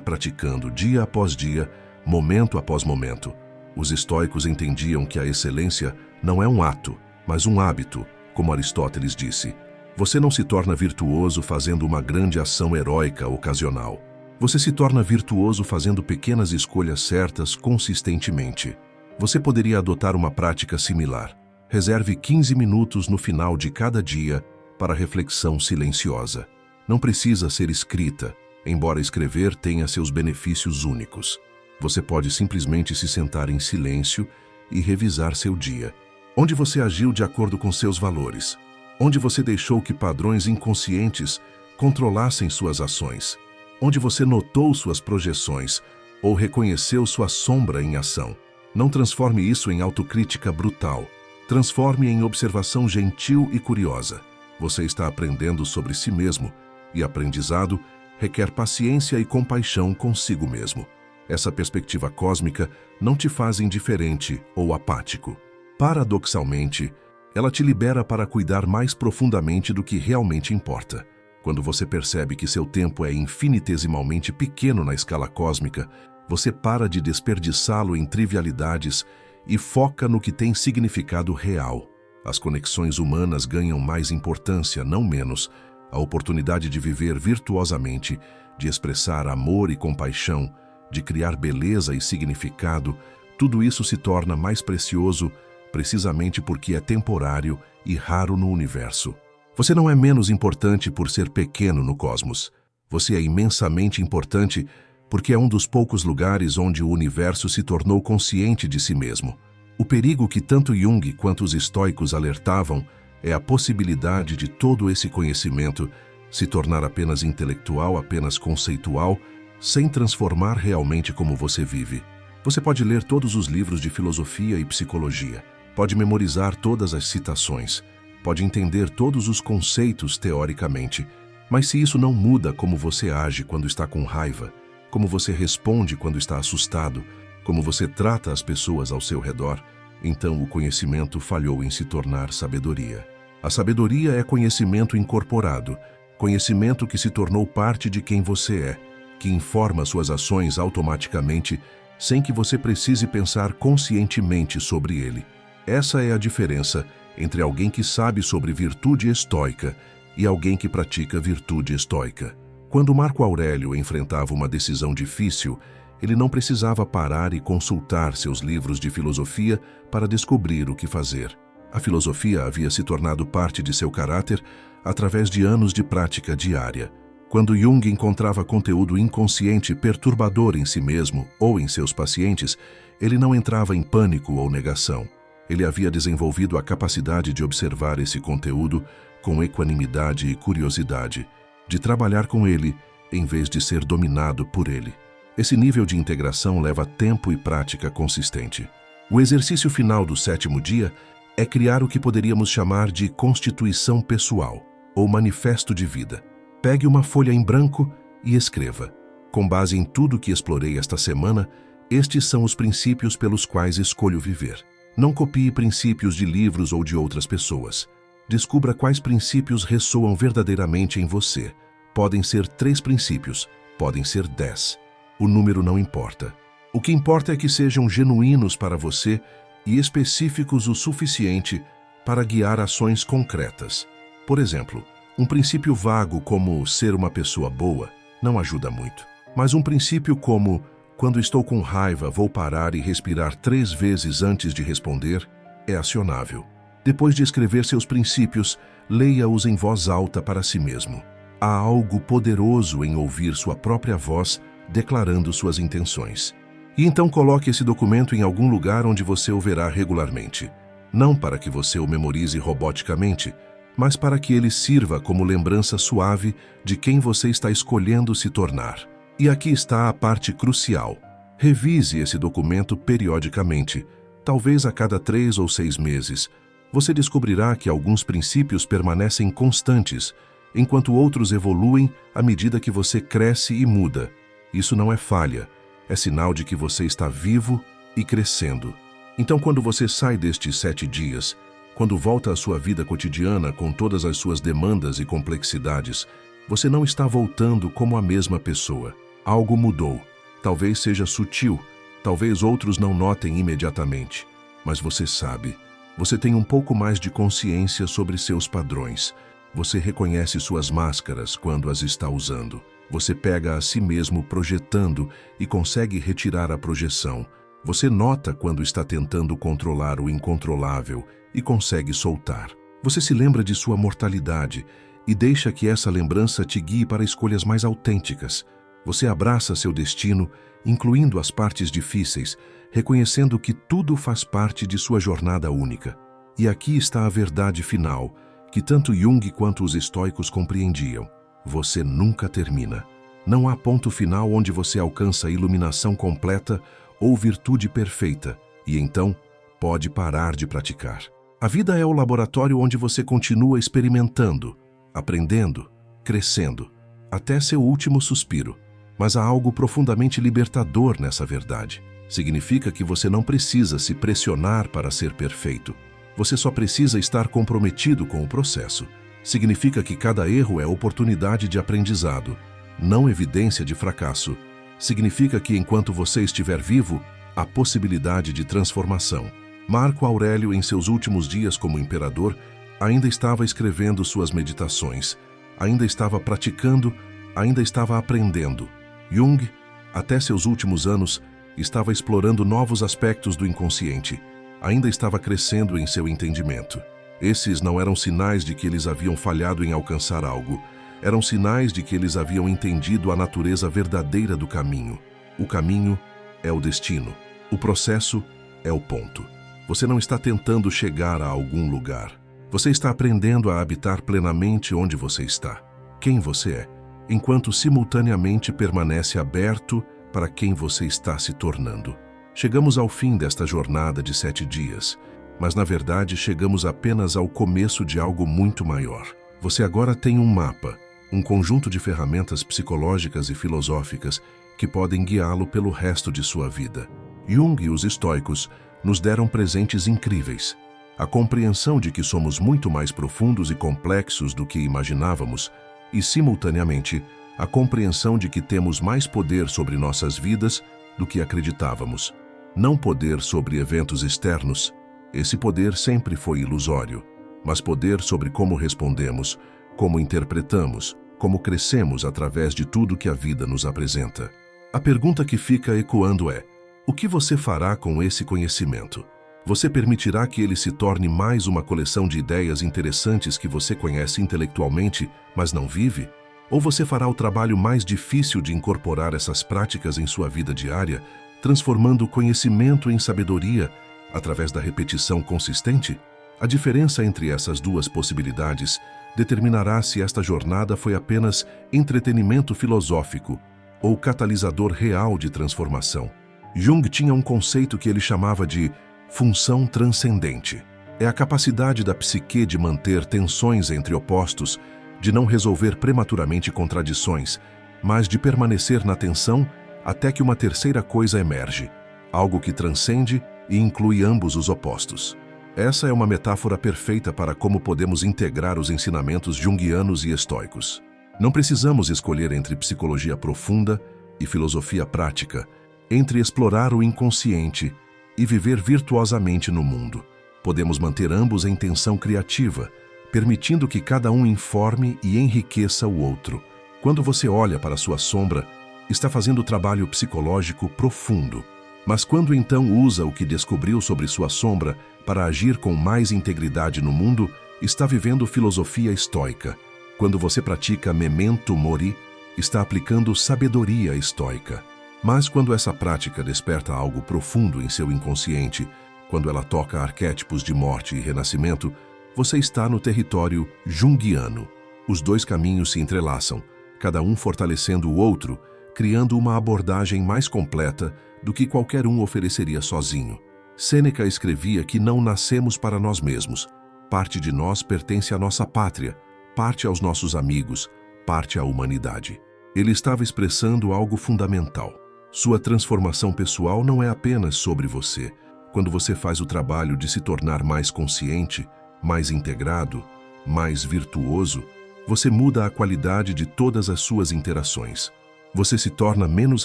praticando dia após dia, momento após momento. Os estoicos entendiam que a excelência não é um ato, mas um hábito, como Aristóteles disse. Você não se torna virtuoso fazendo uma grande ação heróica ocasional. Você se torna virtuoso fazendo pequenas escolhas certas consistentemente. Você poderia adotar uma prática similar. Reserve 15 minutos no final de cada dia para reflexão silenciosa. Não precisa ser escrita, embora escrever tenha seus benefícios únicos. Você pode simplesmente se sentar em silêncio e revisar seu dia. Onde você agiu de acordo com seus valores? Onde você deixou que padrões inconscientes controlassem suas ações? Onde você notou suas projeções ou reconheceu sua sombra em ação? Não transforme isso em autocrítica brutal. Transforme em observação gentil e curiosa. Você está aprendendo sobre si mesmo, e aprendizado requer paciência e compaixão consigo mesmo. Essa perspectiva cósmica não te faz indiferente ou apático. Paradoxalmente, ela te libera para cuidar mais profundamente do que realmente importa. Quando você percebe que seu tempo é infinitesimalmente pequeno na escala cósmica, você para de desperdiçá-lo em trivialidades e foca no que tem significado real. As conexões humanas ganham mais importância, não menos. A oportunidade de viver virtuosamente, de expressar amor e compaixão, de criar beleza e significado, tudo isso se torna mais precioso precisamente porque é temporário e raro no universo. Você não é menos importante por ser pequeno no cosmos. Você é imensamente importante porque é um dos poucos lugares onde o universo se tornou consciente de si mesmo. O perigo que tanto Jung quanto os estoicos alertavam é a possibilidade de todo esse conhecimento se tornar apenas intelectual, apenas conceitual, sem transformar realmente como você vive. Você pode ler todos os livros de filosofia e psicologia, pode memorizar todas as citações, pode entender todos os conceitos teoricamente, mas se isso não muda como você age quando está com raiva, como você responde quando está assustado, como você trata as pessoas ao seu redor, então o conhecimento falhou em se tornar sabedoria. A sabedoria é conhecimento incorporado, conhecimento que se tornou parte de quem você é, que informa suas ações automaticamente, sem que você precise pensar conscientemente sobre ele. Essa é a diferença entre alguém que sabe sobre virtude estoica e alguém que pratica virtude estoica. Quando Marco Aurélio enfrentava uma decisão difícil, ele não precisava parar e consultar seus livros de filosofia para descobrir o que fazer. A filosofia havia se tornado parte de seu caráter através de anos de prática diária. Quando Jung encontrava conteúdo inconsciente perturbador em si mesmo ou em seus pacientes, ele não entrava em pânico ou negação. Ele havia desenvolvido a capacidade de observar esse conteúdo com equanimidade e curiosidade, de trabalhar com ele em vez de ser dominado por ele. Esse nível de integração leva tempo e prática consistente. O exercício final do 7º dia é criar o que poderíamos chamar de constituição pessoal, ou manifesto de vida. Pegue uma folha em branco e escreva. Com base em tudo que explorei esta semana, estes são os princípios pelos quais escolho viver. Não copie princípios de livros ou de outras pessoas. Descubra quais princípios ressoam verdadeiramente em você. Podem ser 3 princípios, podem ser 10. O número não importa. O que importa é que sejam genuínos para você e específicos o suficiente para guiar ações concretas. Por exemplo, um princípio vago como ser uma pessoa boa não ajuda muito. Mas um princípio como, quando estou com raiva, vou parar e respirar 3 vezes antes de responder, é acionável. Depois de escrever seus princípios, leia-os em voz alta para si mesmo. Há algo poderoso em ouvir sua própria voz declarando suas intenções. E então coloque esse documento em algum lugar onde você o verá regularmente. Não para que você o memorize roboticamente, mas para que ele sirva como lembrança suave de quem você está escolhendo se tornar. E aqui está a parte crucial. Revise esse documento periodicamente, talvez a cada 3 ou 6 meses. Você descobrirá que alguns princípios permanecem constantes, enquanto outros evoluem à medida que você cresce e muda. Isso não é falha, é sinal de que você está vivo e crescendo. Então, quando você sai destes 7 dias, quando volta à sua vida cotidiana com todas as suas demandas e complexidades, você não está voltando como a mesma pessoa. Algo mudou. Talvez seja sutil, talvez outros não notem imediatamente, mas você sabe. Você tem um pouco mais de consciência sobre seus padrões. Você reconhece suas máscaras quando as está usando. Você pega a si mesmo projetando e consegue retirar a projeção. Você nota quando está tentando controlar o incontrolável e consegue soltar. Você se lembra de sua mortalidade e deixa que essa lembrança te guie para escolhas mais autênticas. Você abraça seu destino, incluindo as partes difíceis, reconhecendo que tudo faz parte de sua jornada única. E aqui está a verdade final, que tanto Jung quanto os estoicos compreendiam. Você nunca termina. Não há ponto final onde você alcança a iluminação completa ou virtude perfeita, e então pode parar de praticar. A vida é o laboratório onde você continua experimentando, aprendendo, crescendo, até seu último suspiro. Mas há algo profundamente libertador nessa verdade. Significa que você não precisa se pressionar para ser perfeito. Você só precisa estar comprometido com o processo. Significa que cada erro é oportunidade de aprendizado, não evidência de fracasso. Significa que enquanto você estiver vivo, há possibilidade de transformação. Marco Aurélio, em seus últimos dias como imperador, ainda estava escrevendo suas meditações, ainda estava praticando, ainda estava aprendendo. Jung, até seus últimos anos, estava explorando novos aspectos do inconsciente, ainda estava crescendo em seu entendimento. Esses não eram sinais de que eles haviam falhado em alcançar algo, eram sinais de que eles haviam entendido a natureza verdadeira do caminho. O caminho é o destino, o processo é o ponto. Você não está tentando chegar a algum lugar. Você está aprendendo a habitar plenamente onde você está, quem você é, enquanto simultaneamente permanece aberto para quem você está se tornando. Chegamos ao fim desta jornada de 7 dias, mas na verdade chegamos apenas ao começo de algo muito maior. Você agora tem um mapa, um conjunto de ferramentas psicológicas e filosóficas que podem guiá-lo pelo resto de sua vida. Jung e os estoicos nos deram presentes incríveis. A compreensão de que somos muito mais profundos e complexos do que imaginávamos e, simultaneamente, a compreensão de que temos mais poder sobre nossas vidas do que acreditávamos. Não poder sobre eventos externos, esse poder sempre foi ilusório, mas poder sobre como respondemos, como interpretamos, como crescemos através de tudo que a vida nos apresenta. A pergunta que fica ecoando é: o que você fará com esse conhecimento? Você permitirá que ele se torne mais uma coleção de ideias interessantes que você conhece intelectualmente, mas não vive? Ou você fará o trabalho mais difícil de incorporar essas práticas em sua vida diária, transformando o conhecimento em sabedoria através da repetição consistente? A diferença entre essas duas possibilidades determinará se esta jornada foi apenas entretenimento filosófico ou catalisador real de transformação. Jung tinha um conceito que ele chamava de função transcendente. É a capacidade da psique de manter tensões entre opostos, de não resolver prematuramente contradições, mas de permanecer na tensão até que uma terceira coisa emerge, algo que transcende e inclui ambos os opostos. Essa é uma metáfora perfeita para como podemos integrar os ensinamentos junguianos e estoicos. Não precisamos escolher entre psicologia profunda e filosofia prática, entre explorar o inconsciente e viver virtuosamente no mundo. Podemos manter ambos em tensão criativa, permitindo que cada um informe e enriqueça o outro. Quando você olha para sua sombra, está fazendo trabalho psicológico profundo. Mas quando então usa o que descobriu sobre sua sombra para agir com mais integridade no mundo, está vivendo filosofia estoica. Quando você pratica memento mori, está aplicando sabedoria estoica. Mas quando essa prática desperta algo profundo em seu inconsciente, quando ela toca arquétipos de morte e renascimento, você está no território junguiano. Os dois caminhos se entrelaçam, cada um fortalecendo o outro, criando uma abordagem mais completa do que qualquer um ofereceria sozinho. Sêneca escrevia que não nascemos para nós mesmos. Parte de nós pertence à nossa pátria, parte aos nossos amigos, parte à humanidade. Ele estava expressando algo fundamental. Sua transformação pessoal não é apenas sobre você, Quando você faz o trabalho de se tornar mais consciente, mais integrado, mais virtuoso, você muda a qualidade de todas as suas interações. Você se torna menos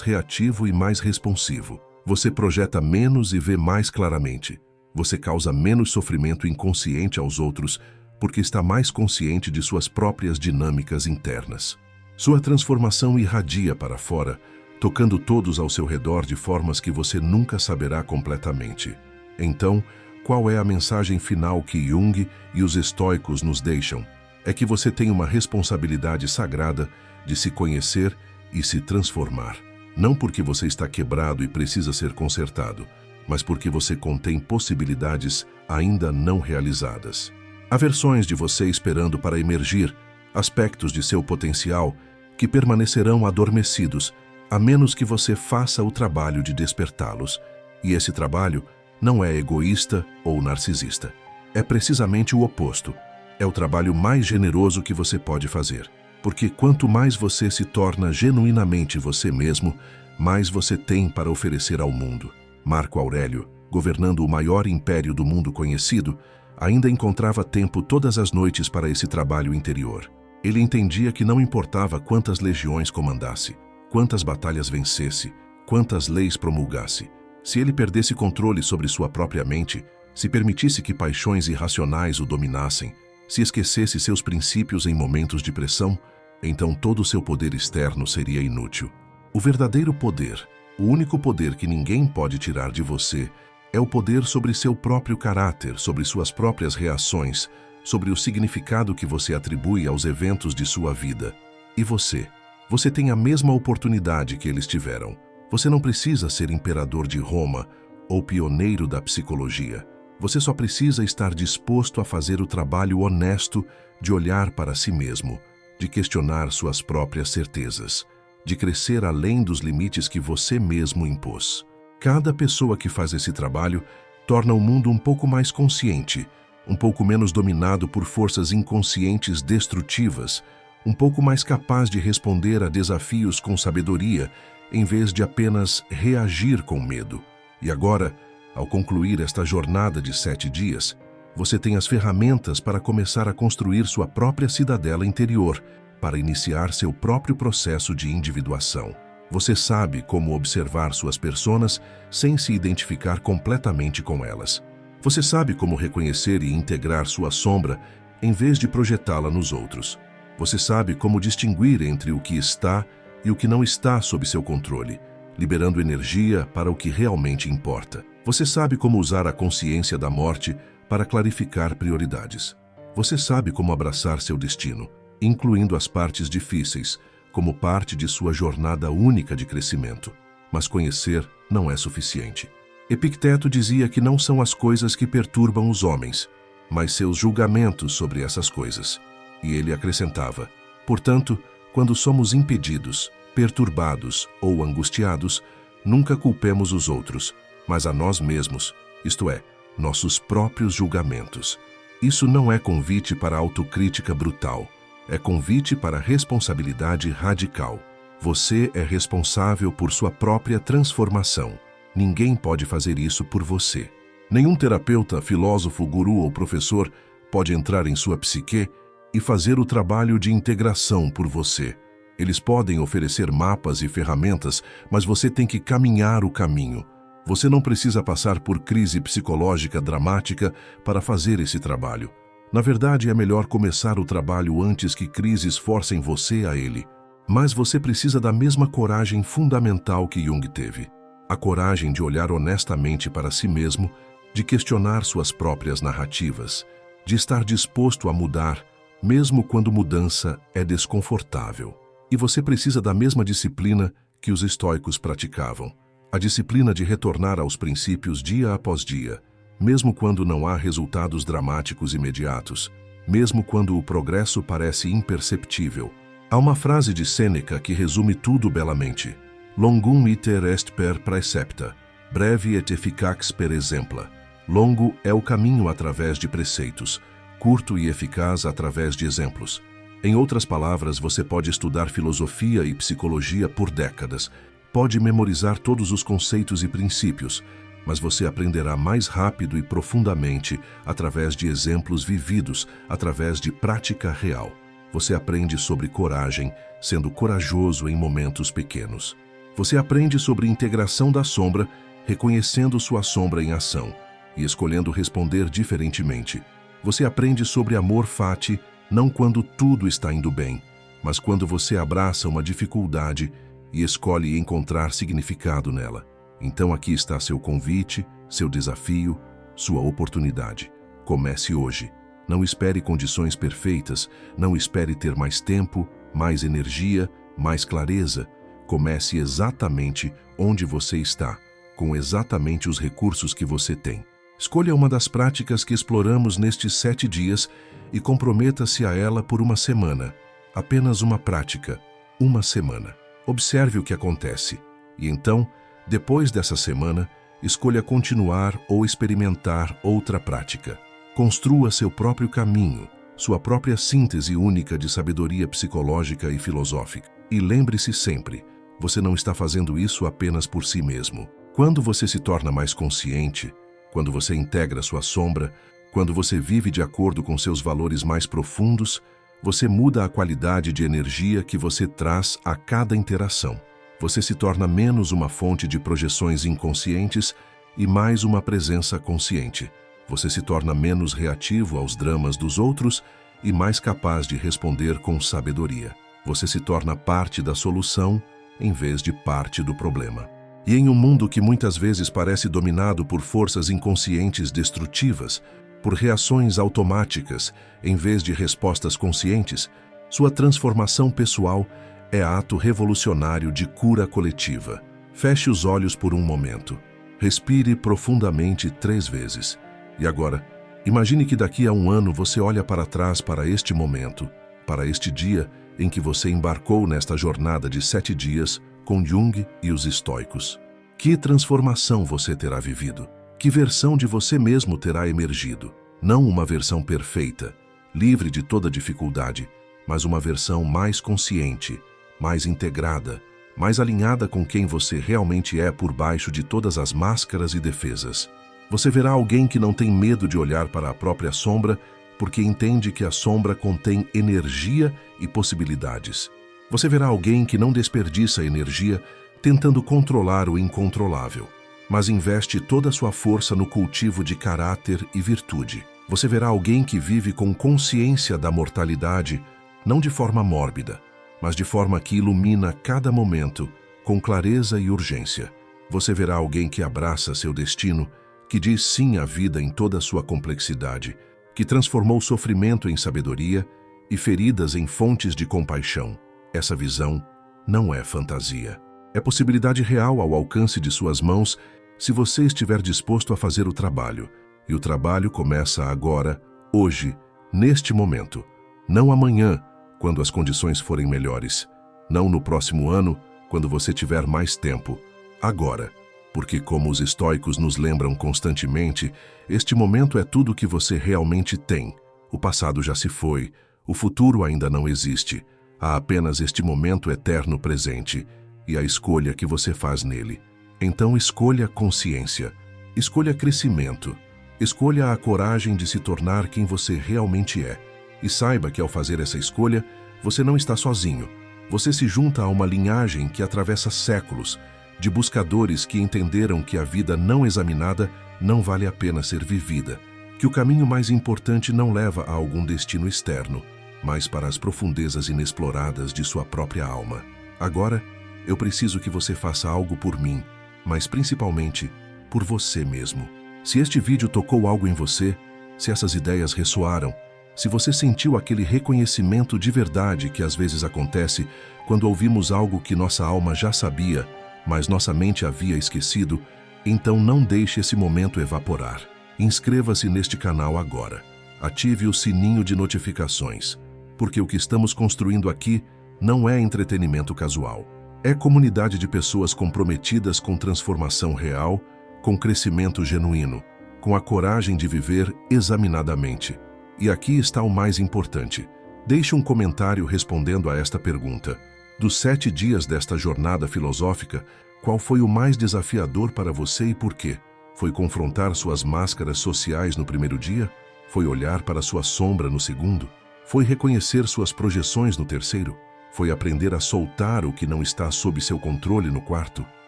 reativo e mais responsivo. Você projeta menos e vê mais claramente. Você causa menos sofrimento inconsciente aos outros porque está mais consciente de suas próprias dinâmicas internas. Sua transformação irradia para fora, tocando todos ao seu redor de formas que você nunca saberá completamente. Então, qual é a mensagem final que Jung e os estoicos nos deixam? É que você tem uma responsabilidade sagrada de se conhecer e se transformar. Não porque você está quebrado e precisa ser consertado, mas porque você contém possibilidades ainda não realizadas. Há versões de você esperando para emergir, aspectos de seu potencial que permanecerão adormecidos, a menos que você faça o trabalho de despertá-los. E esse trabalho não é egoísta ou narcisista. É precisamente o oposto. É o trabalho mais generoso que você pode fazer. Porque quanto mais você se torna genuinamente você mesmo, mais você tem para oferecer ao mundo. Marco Aurélio, governando o maior império do mundo conhecido, ainda encontrava tempo todas as noites para esse trabalho interior. Ele entendia que não importava quantas legiões comandasse, quantas batalhas vencesse, quantas leis promulgasse. Se ele perdesse controle sobre sua própria mente, se permitisse que paixões irracionais o dominassem, se esquecesse seus princípios em momentos de pressão, então todo o seu poder externo seria inútil. O verdadeiro poder, o único poder que ninguém pode tirar de você, é o poder sobre seu próprio caráter, sobre suas próprias reações, sobre o significado que você atribui aos eventos de sua vida. E você? Você tem a mesma oportunidade que eles tiveram. Você não precisa ser imperador de Roma ou pioneiro da psicologia. Você só precisa estar disposto a fazer o trabalho honesto de olhar para si mesmo, de questionar suas próprias certezas, de crescer além dos limites que você mesmo impôs. Cada pessoa que faz esse trabalho torna o mundo um pouco mais consciente, um pouco menos dominado por forças inconscientes destrutivas, um pouco mais capaz de responder a desafios com sabedoria, em vez de apenas reagir com medo. E agora, ao concluir esta jornada de 7 dias, você tem as ferramentas para começar a construir sua própria cidadela interior, para iniciar seu próprio processo de individuação. Você sabe como observar suas personas sem se identificar completamente com elas. Você sabe como reconhecer e integrar sua sombra em vez de projetá-la nos outros. Você sabe como distinguir entre o que está e o que não está sob seu controle, liberando energia para o que realmente importa. Você sabe como usar a consciência da morte para clarificar prioridades. Você sabe como abraçar seu destino, incluindo as partes difíceis, como parte de sua jornada única de crescimento. Mas conhecer não é suficiente. Epicteto dizia que não são as coisas que perturbam os homens, mas seus julgamentos sobre essas coisas. E ele acrescentava: portanto, quando somos impedidos, perturbados ou angustiados, nunca culpemos os outros, mas a nós mesmos, isto é, nossos próprios julgamentos. Isso não é convite para autocrítica brutal, é convite para responsabilidade radical. Você é responsável por sua própria transformação. Ninguém pode fazer isso por você. Nenhum terapeuta, filósofo, guru ou professor pode entrar em sua psique e fazer o trabalho de integração por você. Eles podem oferecer mapas e ferramentas, mas você tem que caminhar o caminho. Você não precisa passar por crise psicológica dramática para fazer esse trabalho. Na verdade, é melhor começar o trabalho antes que crises forcem você a ele. Mas você precisa da mesma coragem fundamental que Jung teve. A coragem de olhar honestamente para si mesmo, de questionar suas próprias narrativas, de estar disposto a mudar, mesmo quando mudança é desconfortável. E você precisa da mesma disciplina que os estoicos praticavam. A disciplina de retornar aos princípios dia após dia, mesmo quando não há resultados dramáticos imediatos, mesmo quando o progresso parece imperceptível. Há uma frase de Sêneca que resume tudo belamente. Longum iter est per praecepta, brevi et efficax per exempla. Longo é o caminho através de preceitos, curto e eficaz através de exemplos. Em outras palavras, você pode estudar filosofia e psicologia por décadas, pode memorizar todos os conceitos e princípios, mas você aprenderá mais rápido e profundamente através de exemplos vividos, através de prática real. Você aprende sobre coragem, sendo corajoso em momentos pequenos. Você aprende sobre integração da sombra, reconhecendo sua sombra em ação e escolhendo responder diferentemente. Você aprende sobre amor fati, não quando tudo está indo bem, mas quando você abraça uma dificuldade e escolhe encontrar significado nela. Então aqui está seu convite, seu desafio, sua oportunidade. Comece hoje. Não espere condições perfeitas, não espere ter mais tempo, mais energia, mais clareza. Comece exatamente onde você está, com exatamente os recursos que você tem. Escolha uma das práticas que exploramos nestes 7 dias e comprometa-se a ela por uma semana. Apenas uma prática, uma semana. Observe o que acontece. E então, depois dessa semana, escolha continuar ou experimentar outra prática. Construa seu próprio caminho, sua própria síntese única de sabedoria psicológica e filosófica. E lembre-se sempre, você não está fazendo isso apenas por si mesmo. Quando você se torna mais consciente, quando você integra sua sombra, quando você vive de acordo com seus valores mais profundos, você muda a qualidade de energia que você traz a cada interação. Você se torna menos uma fonte de projeções inconscientes e mais uma presença consciente. Você se torna menos reativo aos dramas dos outros e mais capaz de responder com sabedoria. Você se torna parte da solução em vez de parte do problema. E em um mundo que muitas vezes parece dominado por forças inconscientes destrutivas, por reações automáticas em vez de respostas conscientes, sua transformação pessoal é ato revolucionário de cura coletiva. Feche os olhos por um momento. Respire profundamente 3 vezes. E agora, imagine que daqui a um ano você olha para trás para este momento, para este dia em que você embarcou nesta jornada de 7 dias com Jung e os estoicos. Que transformação você terá vivido? Que versão de você mesmo terá emergido? Não uma versão perfeita, livre de toda dificuldade, mas uma versão mais consciente, mais integrada, mais alinhada com quem você realmente é por baixo de todas as máscaras e defesas. Você verá alguém que não tem medo de olhar para a própria sombra, porque entende que a sombra contém energia e possibilidades. Você verá alguém que não desperdiça energia tentando controlar o incontrolável, mas investe toda a sua força no cultivo de caráter e virtude. Você verá alguém que vive com consciência da mortalidade, não de forma mórbida, mas de forma que ilumina cada momento com clareza e urgência. Você verá alguém que abraça seu destino, que diz sim à vida em toda a sua complexidade, que transformou sofrimento em sabedoria e feridas em fontes de compaixão. Essa visão não é fantasia. É possibilidade real ao alcance de suas mãos se você estiver disposto a fazer o trabalho. E o trabalho começa agora, hoje, neste momento. Não amanhã, quando as condições forem melhores. Não no próximo ano, quando você tiver mais tempo. Agora. Porque, como os estoicos nos lembram constantemente, este momento é tudo que você realmente tem. O passado já se foi, o futuro ainda não existe. Há apenas este momento eterno presente e a escolha que você faz nele. Então escolha consciência, escolha crescimento, escolha a coragem de se tornar quem você realmente é. E saiba que ao fazer essa escolha, você não está sozinho. Você se junta a uma linhagem que atravessa séculos, de buscadores que entenderam que a vida não examinada não vale a pena ser vivida, que o caminho mais importante não leva a algum destino externo, mas para as profundezas inexploradas de sua própria alma. Agora, eu preciso que você faça algo por mim, mas principalmente por você mesmo. Se este vídeo tocou algo em você, se essas ideias ressoaram, se você sentiu aquele reconhecimento de verdade que às vezes acontece quando ouvimos algo que nossa alma já sabia, mas nossa mente havia esquecido, então não deixe esse momento evaporar. Inscreva-se neste canal agora. Ative o sininho de notificações, porque o que estamos construindo aqui não é entretenimento casual. É comunidade de pessoas comprometidas com transformação real, com crescimento genuíno, com a coragem de viver examinadamente. E aqui está o mais importante. Deixe um comentário respondendo a esta pergunta. Dos 7 dias desta jornada filosófica, qual foi o mais desafiador para você e por quê? Foi confrontar suas máscaras sociais no primeiro dia? Foi olhar para sua sombra no segundo? Foi reconhecer suas projeções no terceiro? Foi aprender a soltar o que não está sob seu controle no quarto?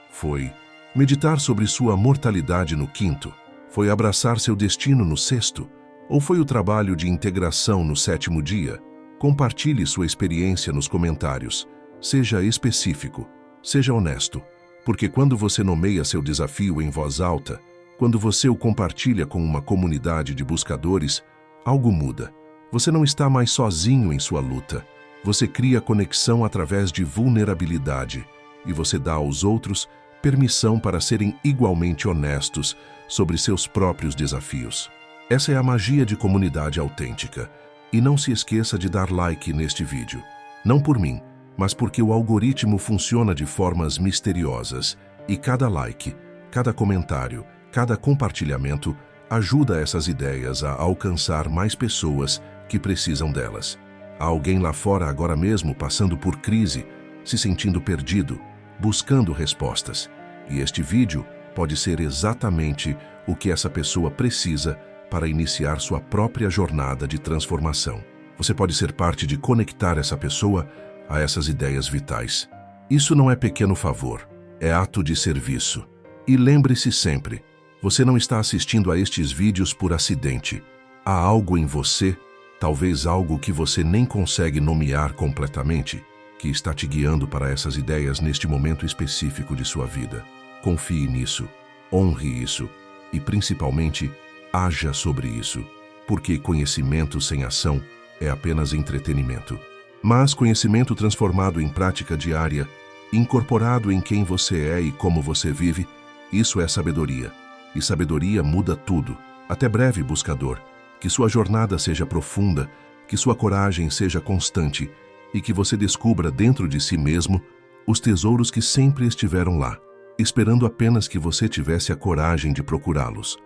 Foi meditar sobre sua mortalidade no quinto? Foi abraçar seu destino no sexto? Ou foi o trabalho de integração no sétimo dia? Compartilhe sua experiência nos comentários. Seja específico, seja honesto, porque quando você nomeia seu desafio em voz alta, quando você o compartilha com uma comunidade de buscadores, algo muda. Você não está mais sozinho em sua luta. Você cria conexão através de vulnerabilidade e você dá aos outros permissão para serem igualmente honestos sobre seus próprios desafios. Essa é a magia de comunidade autêntica. E não se esqueça de dar like neste vídeo. Não por mim, mas porque o algoritmo funciona de formas misteriosas e cada like, cada comentário, cada compartilhamento ajuda essas ideias a alcançar mais pessoas que precisam delas. Há alguém lá fora agora mesmo passando por crise, se sentindo perdido, buscando respostas. E este vídeo pode ser exatamente o que essa pessoa precisa para iniciar sua própria jornada de transformação. Você pode ser parte de conectar essa pessoa a essas ideias vitais. Isso não é pequeno favor, é ato de serviço. E lembre-se sempre, você não está assistindo a estes vídeos por acidente. Há algo em você, talvez algo que você nem consegue nomear completamente, que está te guiando para essas ideias neste momento específico de sua vida. Confie nisso, honre isso e, principalmente, haja sobre isso, porque conhecimento sem ação é apenas entretenimento. Mas conhecimento transformado em prática diária, incorporado em quem você é e como você vive, isso é sabedoria. E sabedoria muda tudo. Até breve, buscador. Que sua jornada seja profunda, que sua coragem seja constante e que você descubra dentro de si mesmo os tesouros que sempre estiveram lá, esperando apenas que você tivesse a coragem de procurá-los.